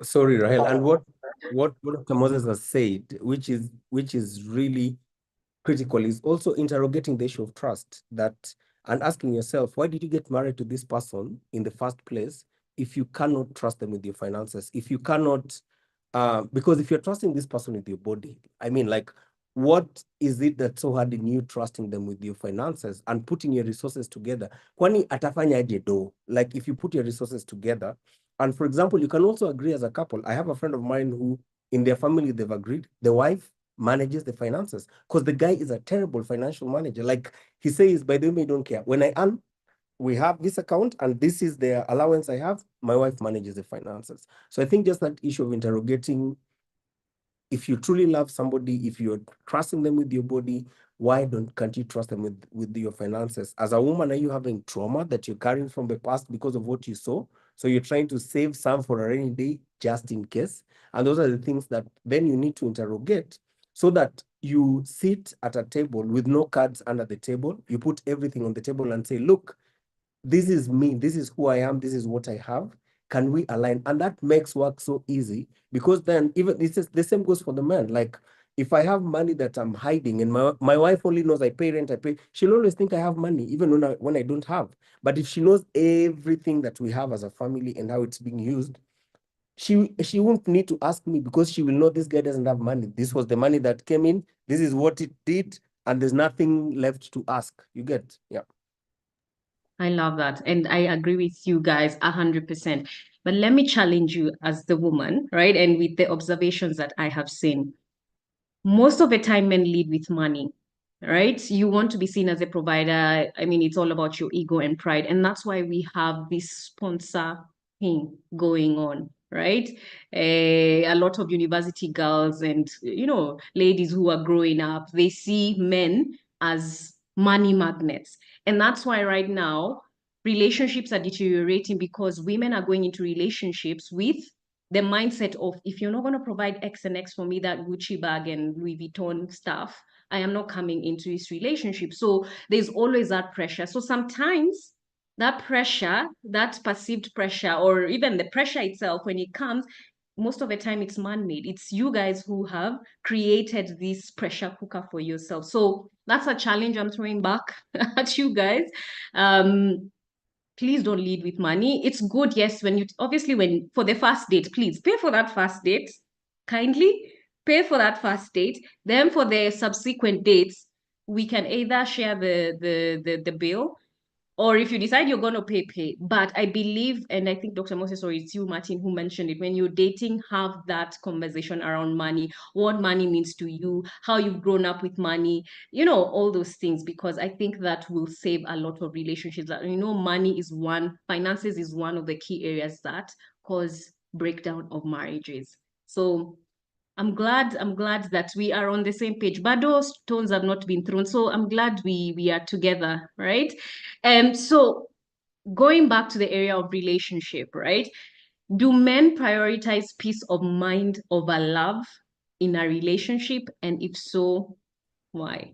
Sorry, Rahel. And what Dr. Moses has said, which is really critical, is also interrogating the issue of trust, and asking yourself, why did you get married to this person in the first place if you cannot trust them with your finances? If you cannot, because if you're trusting this person with your body, I mean, like, what is it that's so hard in you trusting them with your finances and putting your resources together? Kwani atafanya aje do? Like, if you put your resources together, and for example, you can also agree as a couple. I have a friend of mine who, in their family, they've agreed the wife manages the finances because the guy is a terrible financial manager. Like he says, by the way, don't care. When I earn, we have this account and this is the allowance I have. My wife manages the finances. So I think just that issue of interrogating, if you truly love somebody, if you're trusting them with your body, why can't you trust them with your finances? As a woman, are you having trauma that you're carrying from the past because of what you saw? So you're trying to save some for a rainy day just in case. And those are the things that then you need to interrogate so that you sit at a table with no cards under the table. You put everything on the table and say, look, this is me, this is who I am, this is what I have. Can we align? And that makes work so easy because then even the same goes for the man. Like if I have money that I'm hiding and my wife only knows I pay rent, she'll always think I have money, even when I don't have. But if she knows everything that we have as a family and how it's being used, she won't need to ask me because she will know this guy doesn't have money. This was the money that came in. This is what it did. And there's nothing left to ask. You get, yeah. I love that. And I agree with you guys 100%. But let me challenge you as the woman, right? And with the observations that I have seen, most of the time men lead with money, right? You want to be seen as a provider. I mean, it's all about your ego and pride. And that's why we have this sponsor thing going on, right? A lot of university girls and, ladies who are growing up, they see men as money magnets. And that's why right now, relationships are deteriorating because women are going into relationships with the mindset of, if you're not going to provide X and X for me, that Gucci bag and Louis Vuitton stuff, I am not coming into this relationship. So there's always that pressure. So sometimes that pressure, that perceived pressure, or even the pressure itself, when it comes, most of the time it's man-made. It's you guys who have created this pressure cooker for yourself. So that's a challenge I'm throwing back at you guys. Please don't lead with money. It's good, yes, when for the first date, please pay for that first date. Kindly pay for that first date. Then for the subsequent dates, we can either share the bill, Or if you decide you're going to pay. But I believe, and I think Dr. Moses, or it's you, Martin, who mentioned it, when you're dating, have that conversation around money, what money means to you, how you've grown up with money, all those things, because I think that will save a lot of relationships. Money is finances is one of the key areas that cause breakdown of marriages. So I'm glad that we are on the same page. But those stones have not been thrown. So I'm glad we are together, right? So going back to the area of relationship, right? Do men prioritize peace of mind over love in a relationship? And if so, why?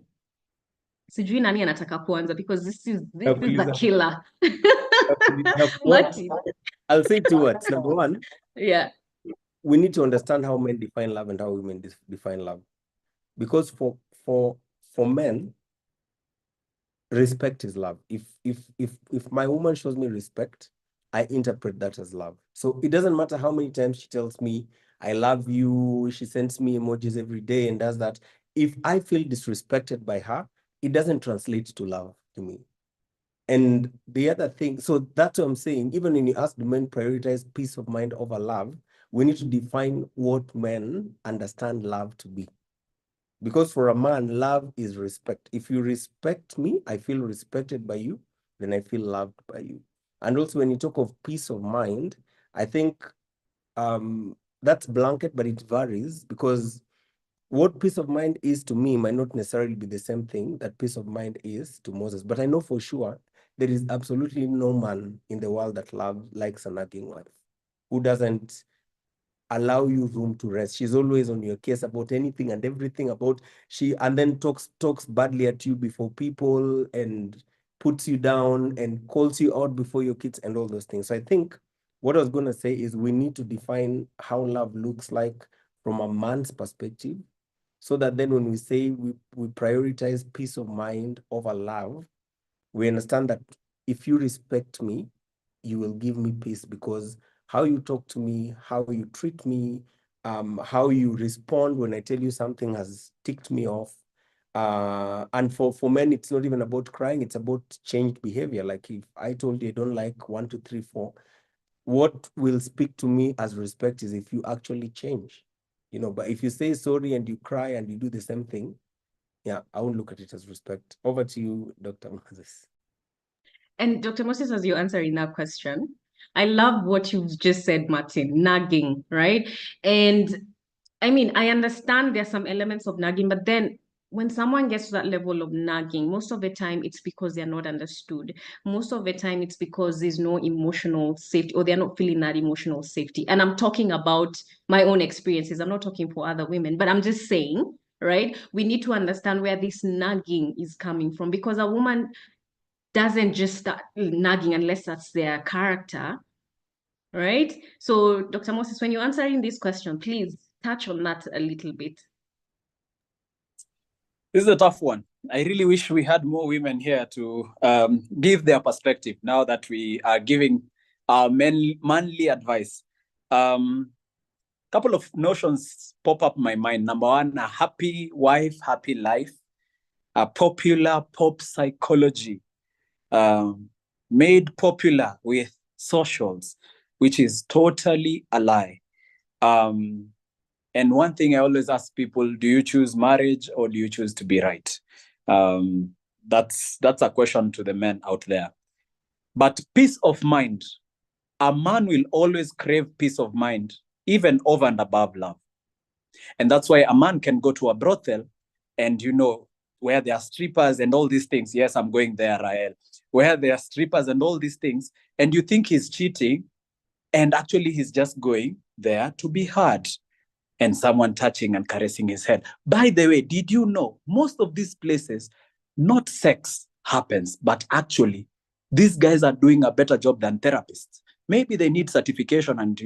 Sijui nani anataka kuanza, because this is a killer. Martin. I'll say 2 words. Number one, yeah, we need to understand how men define love and how women define love. Because for men, respect is love. If my woman shows me respect, I interpret that as love. So it doesn't matter how many times she tells me I love you, she sends me emojis every day and does that. If I feel disrespected by her, it doesn't translate to love to me. And the other thing, so that's what I'm saying, even when you ask the men prioritize peace of mind over love, we need to define what men understand love to be. Because for a man, love is respect. If you respect me, I feel respected by you, then I feel loved by you. And also when you talk of peace of mind, I think that's blanket, but it varies, because what peace of mind is to me might not necessarily be the same thing that peace of mind is to Moses. But I know for sure there is absolutely no man in the world that likes a nagging wife, who doesn't allow you room to rest. She's always on your case about anything and everything, and then talks badly at you before people and puts you down and calls you out before your kids and all those things. So I think what I was going to say is we need to define how love looks like from a man's perspective, so that then when we say we prioritize peace of mind over love, we understand that if you respect me, you will give me peace, because how you talk to me, how you treat me, how you respond when I tell you something has ticked me off. And for men, it's not even about crying, it's about changed behavior. Like if I told you I don't like 1, 2, 3, 4, what will speak to me as respect is if you actually change. But if you say sorry and you cry and you do the same thing, yeah, I won't look at it as respect. Over to you, Dr. Moses. And Dr. Moses, as you answering that question, I love what you've just said, Martin, nagging, right? And I mean, I understand there's some elements of nagging, but then when someone gets to that level of nagging, most of the time it's because they're not understood. Most of the time it's because there's no emotional safety, or they're not feeling that emotional safety. And I'm talking about my own experiences. I'm not talking for other women, but I'm just saying, right? We need to understand where this nagging is coming from, because a woman doesn't just start nagging unless that's their character, right? So, Dr. Moses, when you're answering this question, please touch on that a little bit. This is a tough one. I really wish we had more women here to give their perspective now that we are giving our manly advice. Couple of notions pop up in my mind. Number one, a happy wife, happy life. A popular pop psychology made popular with socials, which is totally a lie. And one thing I always ask people, do you choose marriage or do you choose to be right? That's a question to the men out there. But peace of mind, a man will always crave peace of mind, even over and above love. And that's why a man can go to a brothel and, where there are strippers and all these things. Yes, I'm going there, Rael. Where there are strippers and all these things, and you think he's cheating, and actually he's just going there to be heard, and someone touching and caressing his head. By the way, did you know most of these places, not sex happens, but actually these guys are doing a better job than therapists. Maybe they need certification and,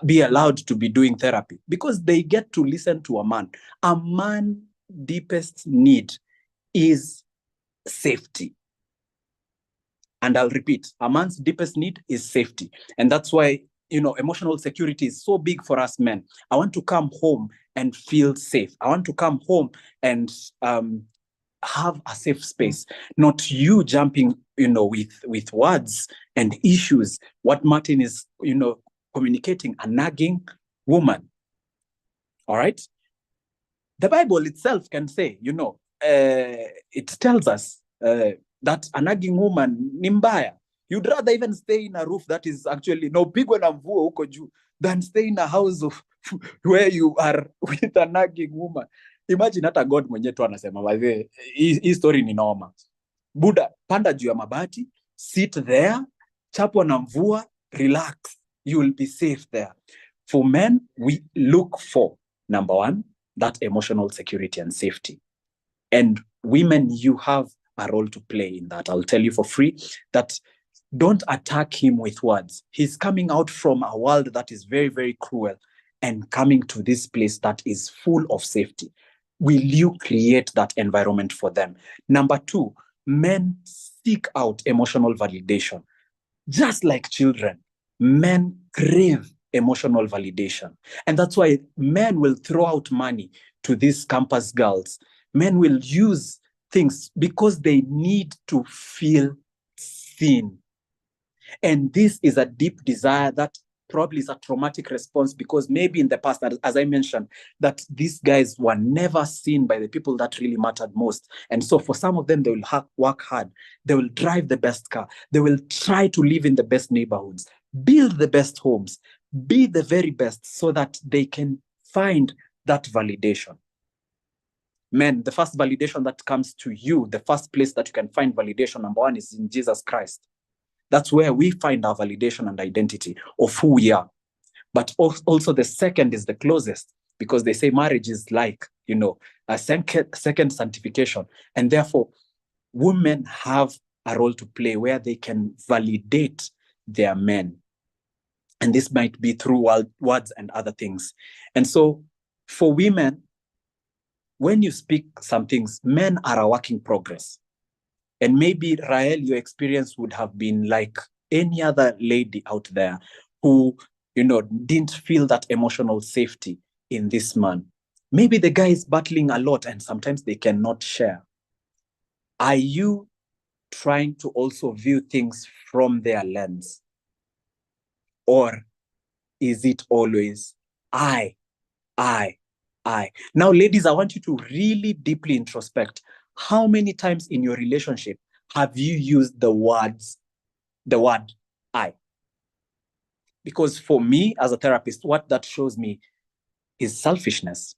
be allowed to be doing therapy, because they get to listen to a man. A man's deepest need is safety. And I'll repeat, a man's deepest need is safety. And that's why, emotional security is so big for us men. I want to come home and feel safe. I want to come home and have a safe space, not you jumping with words and issues. What Martin is, communicating, a nagging woman. All right. The Bible itself can say, it tells us that a nagging woman ni mbaya. You'd rather even stay in a roof that is actually no pigwa na mvua huko juu than stay in a house of where you are with a nagging woman. Imagine hata God mwenyewe tu anasema wazee, hii story ni noma. Buda, panda juu ya mabati, sit there, chapwa na mvua, relax. You will be safe there. For men, we look for, number one, that emotional security and safety. And women, you have a role to play in that. I'll tell you for free that don't attack him with words. He's coming out from a world that is very, very cruel and coming to this place that is full of safety. Will you create that environment for them? Number two, men seek out emotional validation. Just like children, men crave emotional validation. And that's why men will throw out money to these campus girls. Men will use things because they need to feel seen. And this is a deep desire that probably is a traumatic response because maybe in the past, as I mentioned, that these guys were never seen by the people that really mattered most. And so for some of them, they will work hard. They will drive the best car. They will try to live in the best neighborhoods, build the best homes, be the very best so that they can find that validation. Men, the first validation that comes to you, the first place that you can find validation, number one, is in Jesus Christ. That's where we find our validation and identity of who we are. But also the second is the closest, because they say marriage is like, a second sanctification. And therefore, women have a role to play where they can validate their men. And this might be through words and other things. And so for women, when you speak some things, men are a work in progress. And maybe, Rael, your experience would have been like any other lady out there who, didn't feel that emotional safety in this man. Maybe the guy is battling a lot and sometimes they cannot share. Are you trying to also view things from their lens? Or is it always I? Now, ladies, I want you to really deeply introspect. How many times in your relationship have you used the word I? Because for me, as a therapist, what that shows me is selfishness.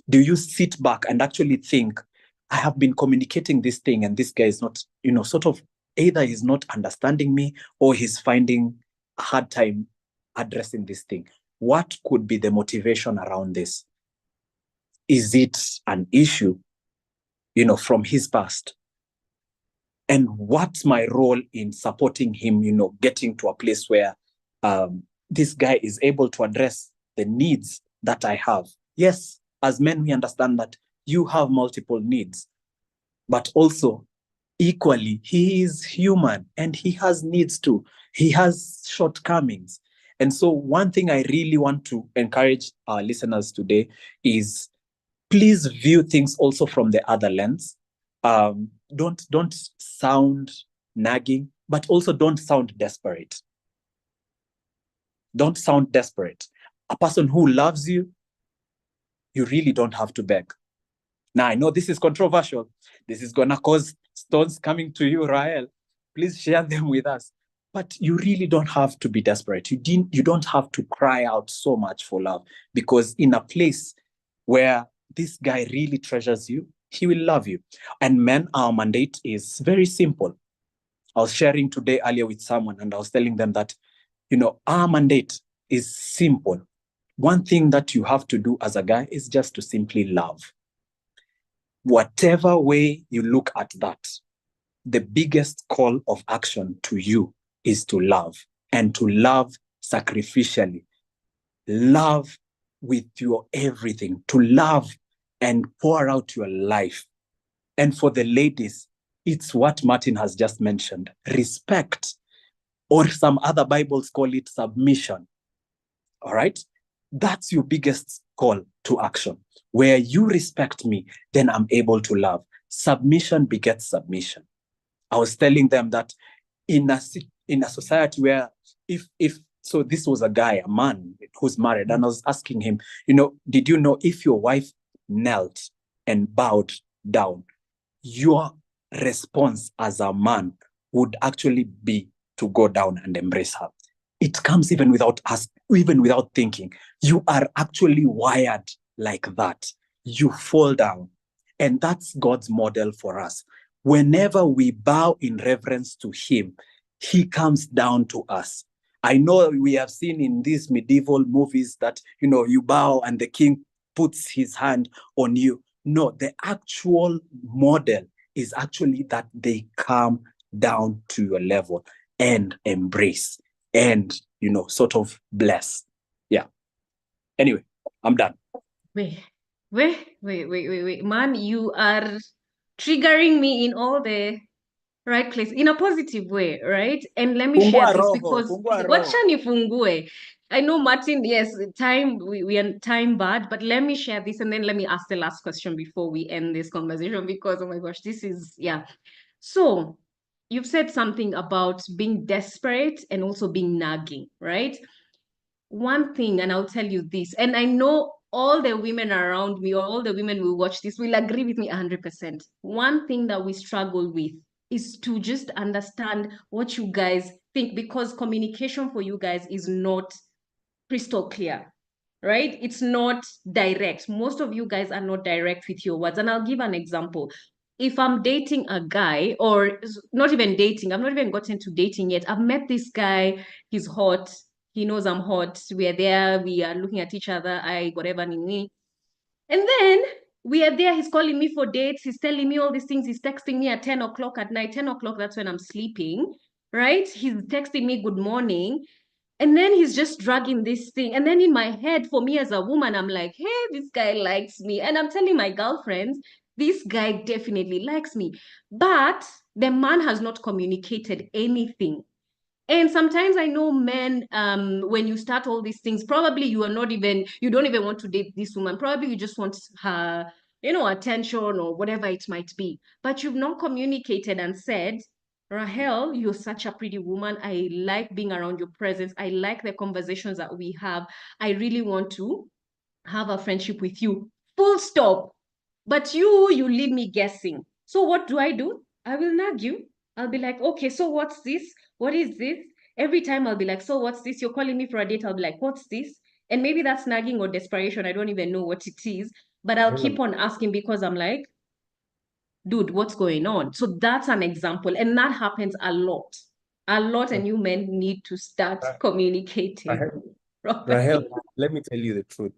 Do you sit back and actually think, I have been communicating this thing and this guy is not, sort of either he's not understanding me or he's finding a hard time addressing this thing? What could be the motivation around this? Is it an issue, from his past? And what's my role in supporting him, getting to a place where this guy is able to address the needs that I have? Yes, as men, we understand that you have multiple needs, but also equally, he is human and he has needs too. He has shortcomings. And so one thing I really want to encourage our listeners today is please view things also from the other lens. Don't sound nagging, but also don't sound desperate. Don't sound desperate. A person who loves you, you really don't have to beg. Now, I know this is controversial. This is going to cause stones coming to you, Rael. Please share them with us. But you really don't have to be desperate. You don't have to cry out so much for love, because in a place where this guy really treasures you, he will love you. And men, our mandate is very simple. I was sharing today earlier with someone and I was telling them that, our mandate is simple. One thing that you have to do as a guy is just to simply love. Whatever way you look at that, the biggest call of action to you is to love, and to love sacrificially. Love with your everything, to love and pour out your life. And for the ladies, it's what Martin has just mentioned, respect, or some other Bibles call it submission. All right? That's your biggest call to action. Where you respect me, then I'm able to love. Submission begets submission. I was telling them that in a society where if so this was a guy, a man who's married, and I was asking him, did you know if your wife knelt and bowed down, your response as a man would actually be to go down and embrace her? It comes even without thinking. You are actually wired like that. You fall down. And that's God's model for us. Whenever we bow in reverence to him, he comes down to us. I know we have seen in these medieval movies that, you bow and the king puts his hand on you. No, the actual model is actually that they come down to your level and embrace and, sort of bless. Yeah. Anyway, I'm done. Wait. Man, you are triggering me in all the right place, in a positive way, right? And let me share this because wacha nifungue. I know, Martin, yes, we are time bad, but let me share this and then let me ask the last question before we end this conversation because, oh my gosh, this is, yeah. So you've said something about being desperate and also being nagging, right? One thing, and I'll tell you this, and I know all the women around me or all the women who watch this will agree with me 100%. One thing that we struggle with is to just understand what you guys think, because communication for you guys is not crystal clear, right? It's not direct. Most of you guys are not direct with your words. And I'll give an example. If I'm dating a guy, or not even dating, I've not even gotten to dating yet. I've met this guy, he's hot, he knows I'm hot. We're there, we are looking at each other, whatever, and then we are there, he's calling me for dates, he's telling me all these things, he's texting me at 10 o'clock at night. 10 o'clock, that's when I'm sleeping, right? He's texting me good morning. And then he's just dragging this thing. And then in my head, for me as a woman, I'm like, hey, this guy likes me. And I'm telling my girlfriends, this guy definitely likes me. But the man has not communicated anything. And sometimes I know men, when you start all these things, probably you don't even want to date this woman. Probably you just want her, attention or whatever it might be. But you've not communicated and said, Rahel, you're such a pretty woman. I like being around your presence. I like the conversations that we have. I really want to have a friendship with you. Full stop. But you leave me guessing. So what do? I will nag you. I'll be like, okay, so what's this? What is this? Every time I'll be like, so what's this? You're calling me for a date. I'll be like, what's this? And maybe that's nagging or desperation. I don't even know what it is. But I'll keep on asking because I'm like, dude, what's going on? So that's an example. And that happens a lot. A lot, and you men need to start communicating. Rahel, let me tell you the truth.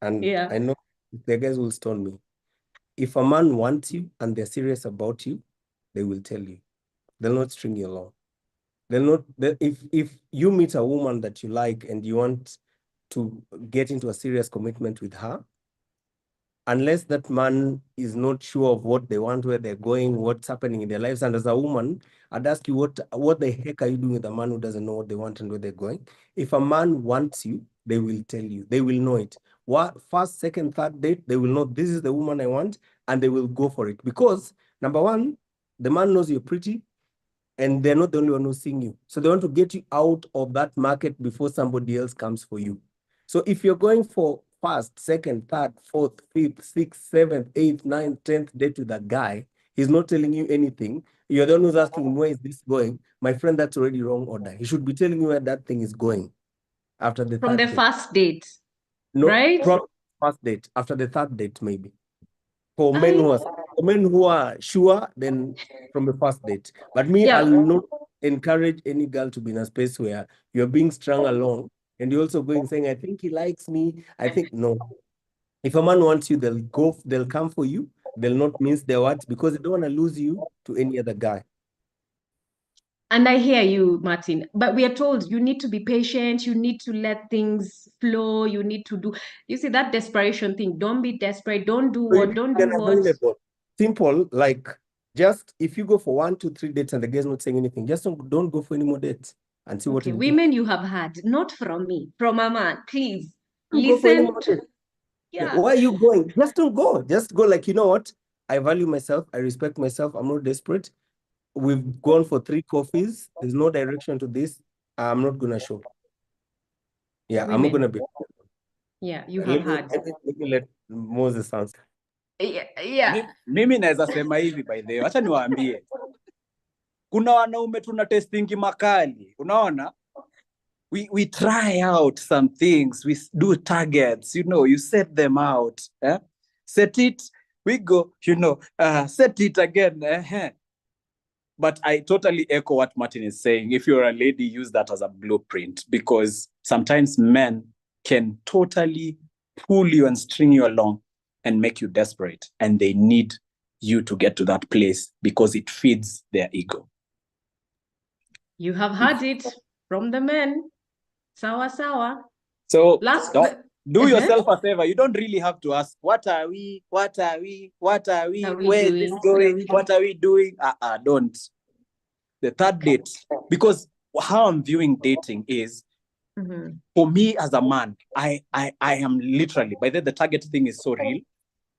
And Yeah. I know the guys will stone me. If a man wants you and they're serious about you, they will tell you. They'll not string you along. If you meet a woman that you like and you want to get into a serious commitment with her, unless that man is not sure of what they want, where they're going, what's happening in their lives. And as a woman, I'd ask you, what the heck are you doing with a man who doesn't know what they want and where they're going? If a man wants you, they will tell you. They will know it. First, second, third date, they will know this is the woman I want, and they will go for it. Because, number one, the man knows you're pretty, and they're not the only one who's seeing you. So they want to get you out of that market before somebody else comes for you. So if you're going for first, second, third, fourth, fifth, sixth, seventh, eighth, ninth, 10th date with that guy, he's not telling you anything. You're the one who's asking him, where is this going? My friend, that's already wrong order. He should be telling you where that thing is going after the From third the date. first date, No, right? first date, after the third date, maybe. For men who are sure, then from the first date. But me, Yeah. I'll not encourage any girl to be in a space where you're being strung along and you're also going saying, I think he likes me. I think no. If a man wants you, they'll come for you. They'll not mince their words because they don't want to lose you to any other guy. And I hear you, Martin, but we are told you need to be patient, you need to let things flow, you need to do, you see that desperation thing. Don't be desperate, don't do what. Simple, like just if you go for 1, 2, 3 dates and the guy's not saying anything, just don't go for any more dates and see what Okay, women you have had, not from me, from a man, please listen. Yeah. Why are you going? Just don't go. Just go like, you know what? I value myself. I respect myself. I'm not desperate. we've gone for 3 coffees. There's no direction to this. I'm not gonna show. Yeah, I'm not gonna be. Yeah, you have had. Let me let Moses answer. Yeah. Mimi naweza sema hivi by the way. Acha niwaambie. Kuna wanaume tuna testingi makali. Unaona? We try out some things. We do targets. You set them out. Set it. We go, set it again. But I totally echo what Martin is saying. If you're a lady, use that as a blueprint, because sometimes men can totally pull you and string you along and make you desperate. And they need you to get to that place because it feeds their ego. You have had it from the men. Sawa sawa. So do yourself a favor. You don't really have to ask, what are we? Where is this going? What are we doing? Don't. The third date, because how I'm viewing dating is, for me as a man, I am literally, by the target thing is so real,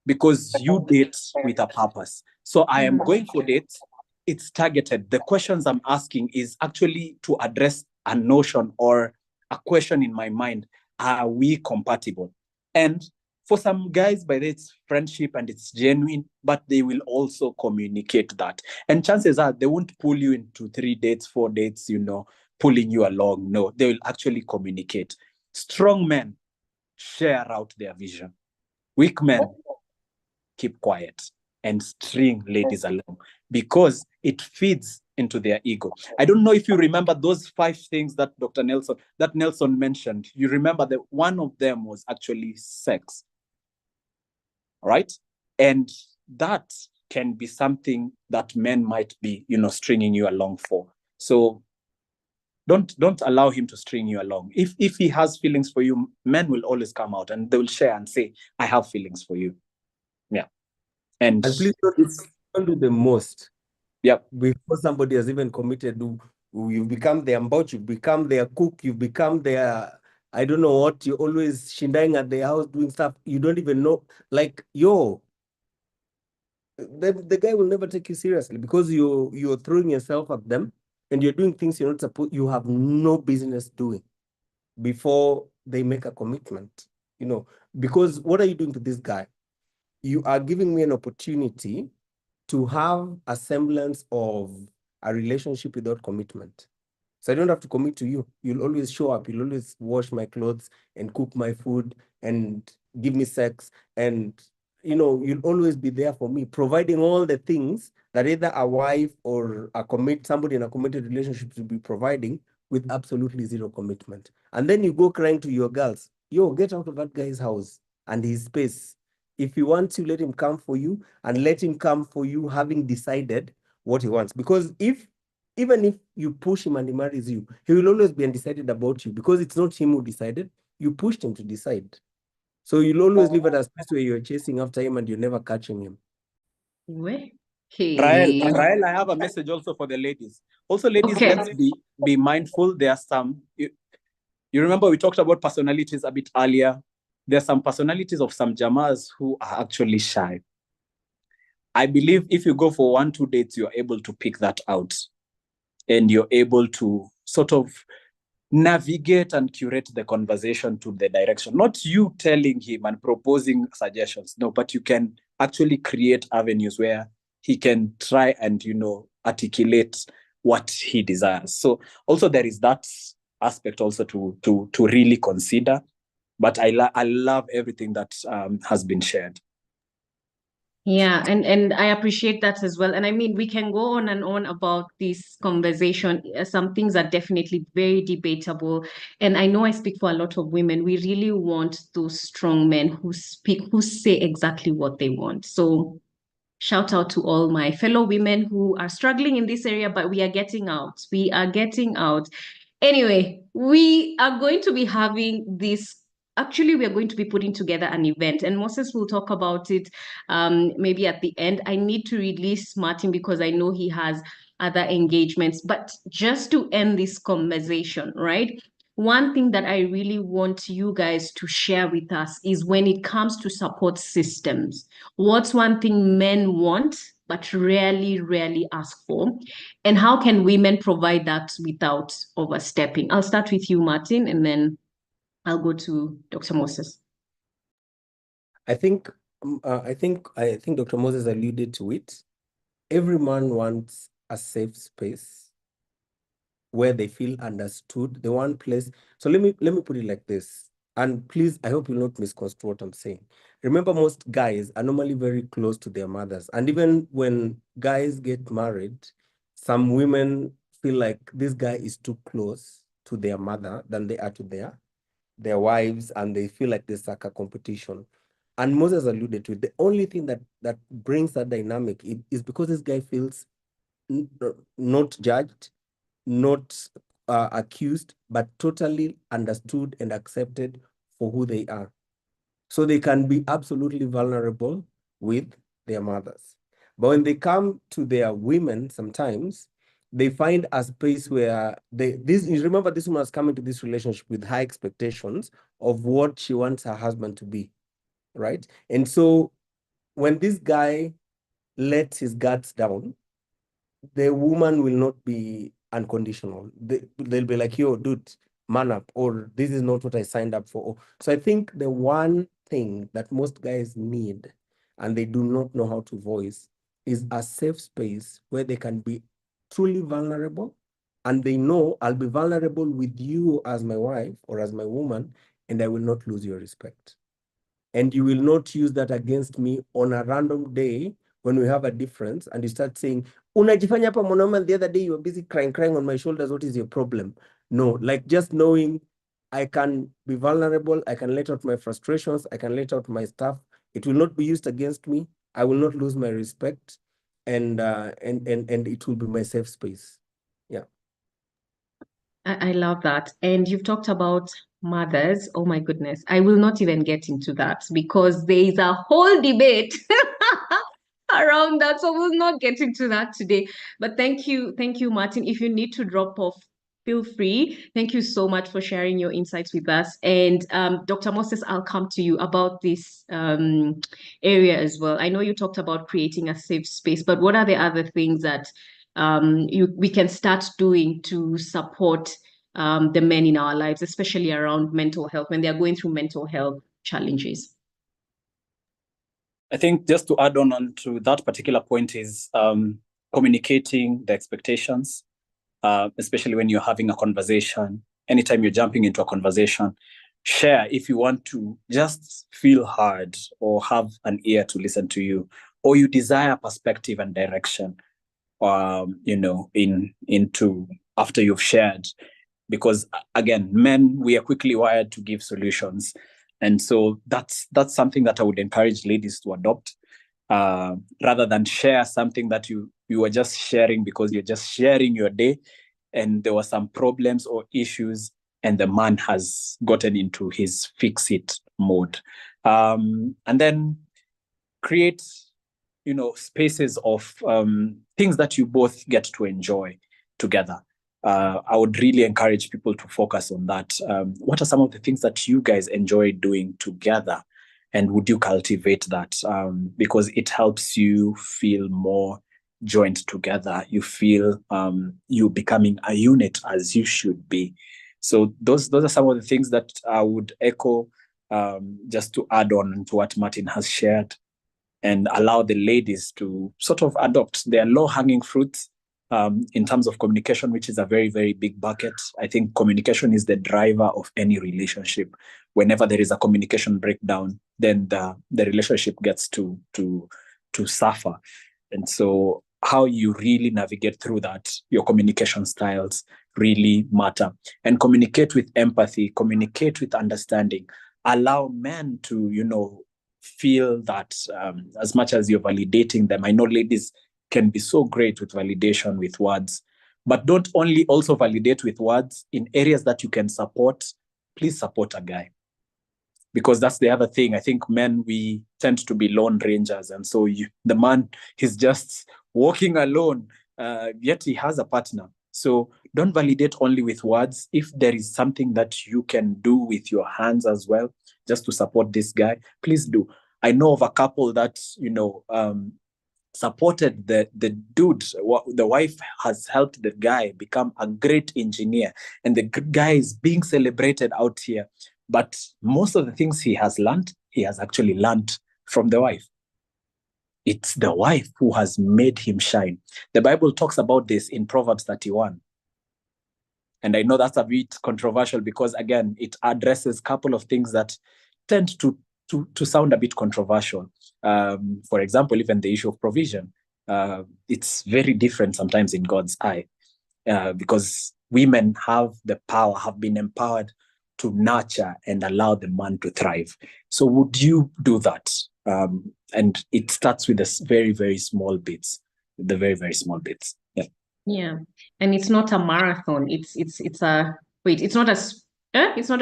because you date with a purpose. So I am going for dates. It's targeted. The questions I'm asking is actually to address a notion or a question in my mind. Are we compatible? And for some guys, by the it's friendship and it's genuine, but they will also communicate that. And chances are they won't pull you into 3 dates, 4 dates, pulling you along. No, they will actually communicate. Strong men share out their vision. Weak men keep quiet and string ladies along, because it feeds into their ego. I don't know if you remember those 5 things that Nelson mentioned. You remember that one of them was actually sex. Right? And that can be something that men might be, stringing you along for. So don't allow him to string you along. If he has feelings for you, men will always come out and they will share and say, I have feelings for you. Yeah. And please don't do the most. Yeah. Before somebody has even committed, you become their mbouch, you become their cook, you become their, I don't know what, you're always shindang at their house doing stuff. You don't even know, like, the guy will never take you seriously, because you're throwing yourself at them and you're doing things you're not supposed, you have no business doing before they make a commitment, because what are you doing to this guy? You are giving me an opportunity to have a semblance of a relationship without commitment. So I don't have to commit to you. You'll always show up. You'll always wash my clothes and cook my food and give me sex. And, you'll always be there for me, providing all the things that either a wife or somebody in a committed relationship should be providing, with absolutely zero commitment. And then you go crying to your girls, get out of that guy's house and his space. If he wants you, let him come for you, and let him come for you having decided what he wants. Because even if you push him and he marries you, he will always be undecided about you, because it's not him who decided. You pushed him to decide. So you'll always live at a space where you're chasing after him and you're never catching him. Rael, I have a message also for the ladies. Also, ladies, let's be mindful. There are some, you remember we talked about personalities a bit earlier. There are some personalities of some jamas who are actually shy. I believe if you go for 1-2 dates, you're able to pick that out. And you're able to sort of navigate and curate the conversation to the direction. Not you telling him and proposing suggestions, no, but you can actually create avenues where he can try and, articulate what he desires. So also there is that aspect also to really consider. But I love everything that has been shared. Yeah, and I appreciate that as well. And I mean, we can go on and on about this conversation. Some things are definitely very debatable. And I know I speak for a lot of women. We really want those strong men who say exactly what they want. So shout out to all my fellow women who are struggling in this area, but we are getting out. We are getting out. Anyway, we are going to be having this. Actually, we are going to be putting together an event, and Moses will talk about it maybe at the end. I need to release Martin because I know he has other engagements. But just to end this conversation, right? one thing that I really want you guys to share with us is when it comes to support systems, what's one thing men want but rarely ask for? And how can women provide that without overstepping? I'll start with you, Martin, and then I'll go to Dr. Moses. I think Dr. Moses alluded to it. Every man wants a safe space where they feel understood. The one place. So let me put it like this. And please, I hope you'll not misconstrue what I'm saying. Remember, most guys are normally very close to their mothers. And even when guys get married, some women feel like this guy is too close to their mother than they are to their wives, and they feel like there's like a competition. And Moses alluded to it. The only thing that brings that dynamic is because this guy feels not judged, not accused, but totally understood and accepted for who they are. So they can be absolutely vulnerable with their mothers. But when they come to their women, sometimes they find a space where you remember, this woman has come into this relationship with high expectations of what she wants her husband to be, right? And so when this guy lets his guards down, the woman will not be unconditional. They'll be like, yo, dude, man up, or this is not what I signed up for. So I think the one thing that most guys need and they do not know how to voice is a safe space where they can be truly vulnerable, and they know I'll be vulnerable with you as my wife or as my woman, and I will not lose your respect. And you will not use that against me on a random day when we have a difference and you start saying, unajifanya hapa mwanaume, the other day you were busy crying on my shoulders, what is your problem? No, like just knowing I can be vulnerable, I can let out my frustrations, I can let out my stuff. It will not be used against me. I will not lose my respect, and it will be my safe space. Yeah. I love that. And you've talked about mothers. Oh my goodness. I will not even get into that because there is a whole debate around that. So we'll not get into that today. But thank you, Martin. If you need to drop off, feel free. Thank you so much for sharing your insights with us. And Dr. Moses, I'll come to you about this area as well. I know you talked about creating a safe space, but what are the other things that we can start doing to support the men in our lives, especially around mental health when they're going through mental health challenges? I think just to add on to that particular point is communicating the expectations, especially when you're having a conversation. Anytime you're jumping into a conversation, share if you want to just feel heard or have an ear to listen to you, or you desire perspective and direction, into after you've shared. Because again, men, we are quickly wired to give solutions. And so that's something that I would encourage ladies to adopt, rather than share something that you were just sharing because you're just sharing your day and there were some problems or issues and the man has gotten into his fix-it mode. And then create, spaces of things that you both get to enjoy together. I would really encourage people to focus on that. What are some of the things that you guys enjoy doing together? And would you cultivate that? Because it helps you feel more joined together. You feel you becoming a unit as you should be. So those are some of the things that I would echo, just to add on to what Martin has shared, and allow the ladies to sort of adopt their low-hanging fruits in terms of communication, which is a very, very big bucket. I think communication is the driver of any relationship. Whenever there is a communication breakdown, then the relationship gets to suffer. And so how you really navigate through that, your communication styles really matter. And communicate with empathy, communicate with understanding. Allow men to, feel that as much as you're validating them. I know ladies can be so great with validation with words, but don't only also validate with words. In areas that you can support, please support a guy. Because that's the other thing. I think men, we tend to be lone rangers. And so the man, he's just walking alone, yet he has a partner. So don't validate only with words. If there is something that you can do with your hands as well, just to support this guy, please do. I know of a couple that, supported the dude. The wife has helped the guy become a great engineer, and the guy is being celebrated out here. But most of the things he has actually learned from the wife. It's the wife who has made him shine. The Bible talks about this in Proverbs 31. And I know that's a bit controversial because, again, it addresses a couple of things that tend to sound a bit controversial. For example, even the issue of provision. It's very different sometimes in God's eye, because women have the power, have been empowered to nurture and allow the man to thrive. So would you do that? And it starts with the very, very small bits, the very, very small bits. Yeah. Yeah. And it's not a marathon. It's a, wait, it's not a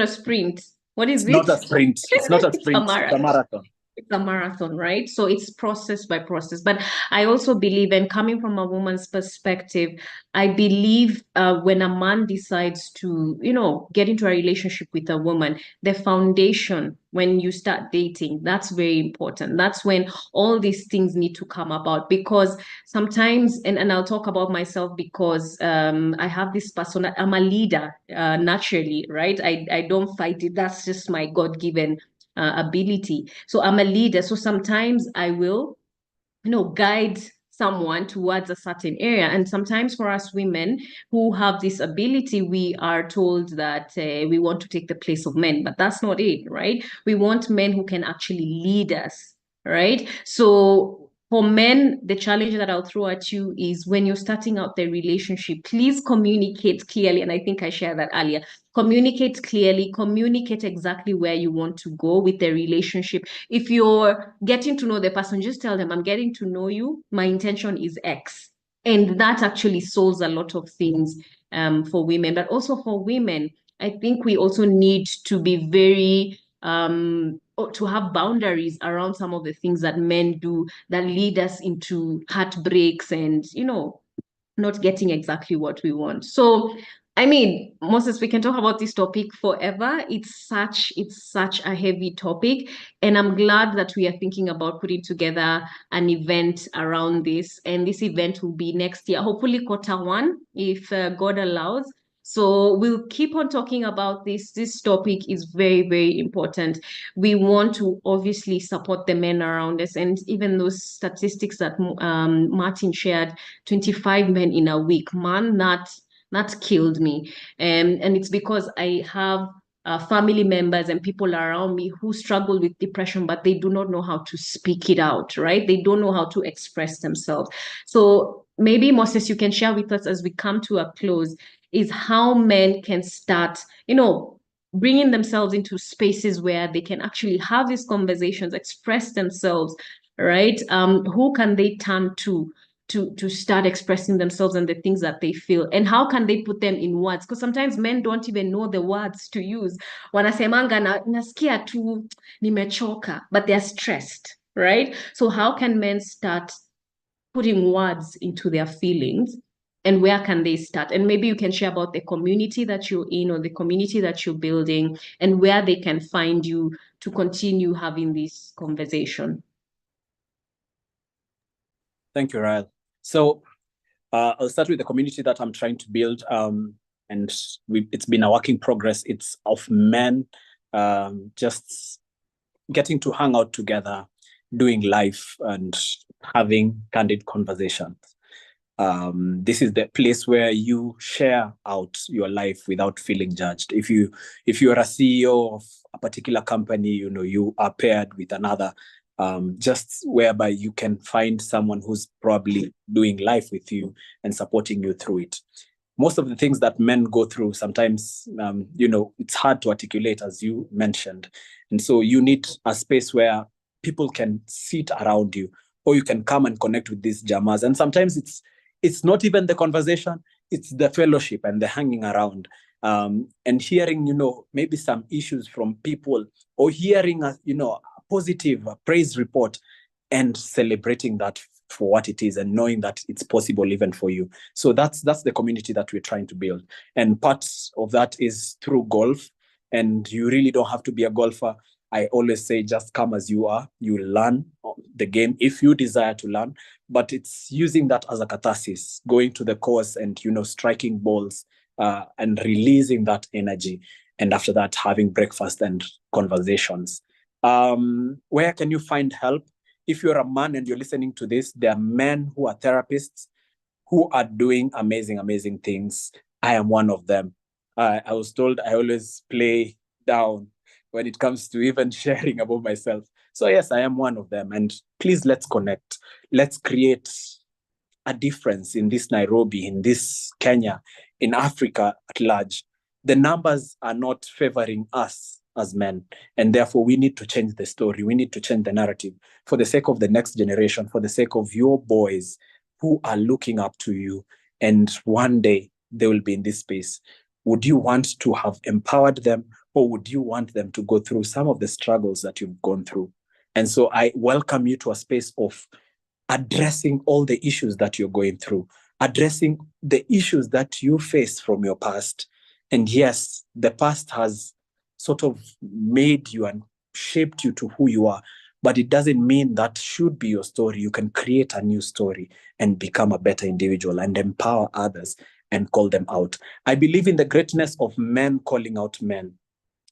sprint. What is it? Not a sprint. It's not a sprint. It's a marathon. It's a marathon, right? So it's process by process. But I also believe, and coming from a woman's perspective, I believe when a man decides to, get into a relationship with a woman, the foundation, when you start dating, that's very important. That's when all these things need to come about, because sometimes, and I'll talk about myself because I have this person, I'm a leader naturally, right? I don't fight it. That's just my God-given ability. So I'm a leader. So sometimes I will, guide someone towards a certain area. And sometimes for us women who have this ability, we are told that we want to take the place of men, but that's not it, right? We want men who can actually lead us, right? So for men, the challenge that I'll throw at you is when you're starting out the relationship, please communicate clearly. And I think I shared that earlier. Communicate clearly, communicate exactly where you want to go with the relationship. If you're getting to know the person, just tell them, I'm getting to know you. My intention is X. And that actually solves a lot of things for women. But also for women, I think we also need to be very to have boundaries around some of the things that men do that lead us into heartbreaks and, not getting exactly what we want. So, I mean, Moses, we can talk about this topic forever. It's such a heavy topic. And I'm glad that we are thinking about putting together an event around this. And this event will be next year, hopefully Q1, if God allows. So we'll keep on talking about this. This topic is very, very important. We want to obviously support the men around us. And even those statistics that Martin shared, 25 men in a week, man, that killed me. And it's because I have family members and people around me who struggle with depression, but they do not know how to speak it out, right? They don't know how to express themselves. So maybe, Moses, you can share with us as we come to a close, is how men can start, bringing themselves into spaces where they can actually have these conversations, express themselves, right? Who can they turn to start expressing themselves and the things that they feel, and how can they put them in words? Because sometimes men don't even know the words to use. Wanasemanga nasikia tu nimechoka, but they're stressed, right? So how can men start putting words into their feelings, and where can they start? And maybe you can share about the community that you're in or the community that you're building, and where they can find you to continue having this conversation. Thank you, Ryle. So I'll start with the community that I'm trying to build, and it's been a work in progress. It's of men just getting to hang out together, doing life and having candid conversations. This is the place where you share out your life without feeling judged. If you're a CEO of a particular company, you are paired with another, just whereby you can find someone who's probably doing life with you and supporting you through it. Most of the things that men go through, sometimes, it's hard to articulate, as you mentioned. And so you need a space where people can sit around you, or you can come and connect with these jamas. And sometimes it's not even the conversation, it's the fellowship and the hanging around, and hearing, maybe some issues from people, or hearing, a positive praise report, and celebrating that for what it is and knowing that it's possible even for you. So that's the community that we're trying to build. And part of that is through golf. And you really don't have to be a golfer. I always say just come as you are. You learn the game if you desire to learn, but it's using that as a catharsis, going to the course and, striking balls and releasing that energy. And after that, having breakfast and conversations. Where can you find help? If you're a man and you're listening to this, there are men who are therapists who are doing amazing, amazing things. I am one of them. I was told I always play down when it comes to even sharing about myself. So yes, I am one of them. And please, let's connect. Let's create a difference in this Nairobi, in this Kenya, in Africa at large. The numbers are not favoring us as men. And therefore, we need to change the story. We need to change the narrative for the sake of the next generation, for the sake of your boys who are looking up to you. And one day they will be in this space. Would you want to have empowered them, or would you want them to go through some of the struggles that you've gone through? And so I welcome you to a space of addressing all the issues that you're going through, addressing the issues that you face from your past. And yes, the past has sort of made you and shaped you to who you are, but it doesn't mean that should be your story. You can create a new story and become a better individual and empower others and call them out. I believe in the greatness of men calling out men.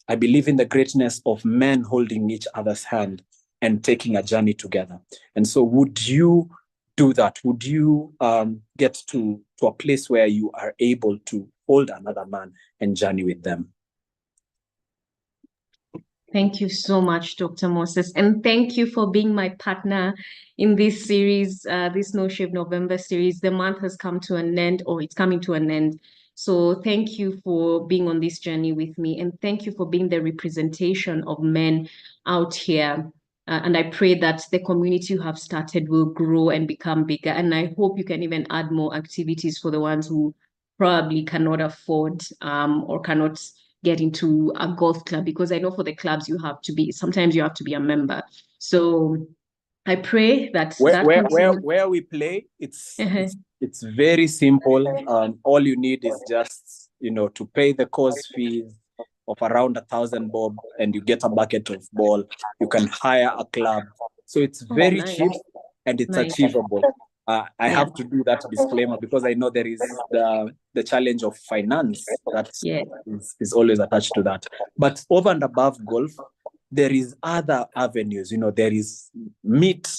I believe in the greatness of men holding each other's hand and taking a journey together. And so would you do that? Would you get to a place where you are able to hold another man and journey with them? Thank you so much, Dr. Moses. And thank you for being my partner in this series, this No Shave November series. The month has come to an end, or it's coming to an end. So thank you for being on this journey with me. And thank you for being the representation of men out here. And I pray that the community you have started will grow and become bigger. And I hope you can even add more activities for the ones who probably cannot afford or cannot get into a golf club, because I know for the clubs sometimes you have to be a member. So I pray that where we play, it's very simple. All you need is just to pay the course fees of around 1,000 bob, and you get a bucket of ball. You can hire a club, so it's very cheap and it's achievable. I have to do that disclaimer because I know there is the challenge of finance that is always attached to that. But over and above golf, there is other avenues. There is meet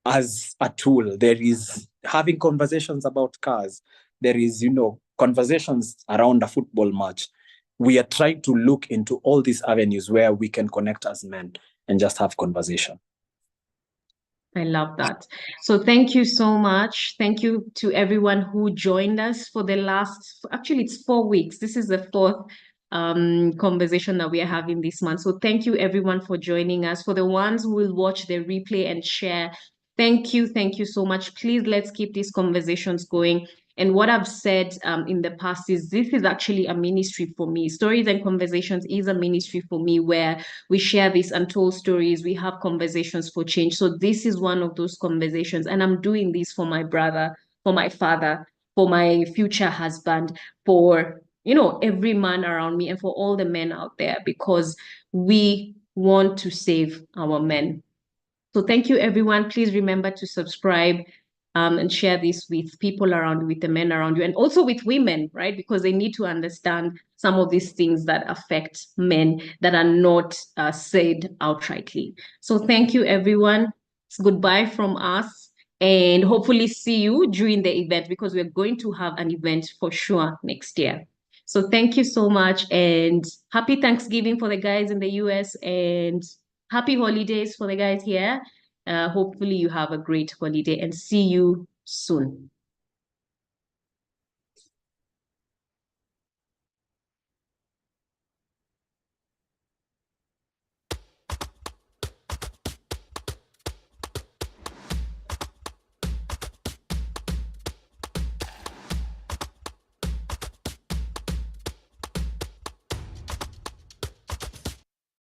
as a tool. There is having conversations about cars. There is, conversations around a football match. We are trying to look into all these avenues where we can connect as men and just have conversation. I love that. So thank you so much. Thank you to everyone who joined us for the last, actually it's 4 weeks. This is the fourth conversation that we are having this month. So thank you everyone for joining us. For the ones who will watch the replay and share, thank you so much. Please, let's keep these conversations going. And what I've said in the past is this is actually a ministry for me. Stories and Conversations is a ministry for me where we share these untold stories. We have conversations for change. So this is one of those conversations. And I'm doing this for my brother, for my father, for my future husband, for every man around me, and for all the men out there, because we want to save our men. So thank you, everyone. Please remember to subscribe and share this with people around you, with the men around you, and also with women, right? Because they need to understand some of these things that affect men that are not said outrightly. So thank you, everyone. It's goodbye from us, and hopefully see you during the event, because we're going to have an event for sure next year. So thank you so much, and happy Thanksgiving for the guys in the US, and happy holidays for the guys here. Hopefully you have a great holiday, and see you soon.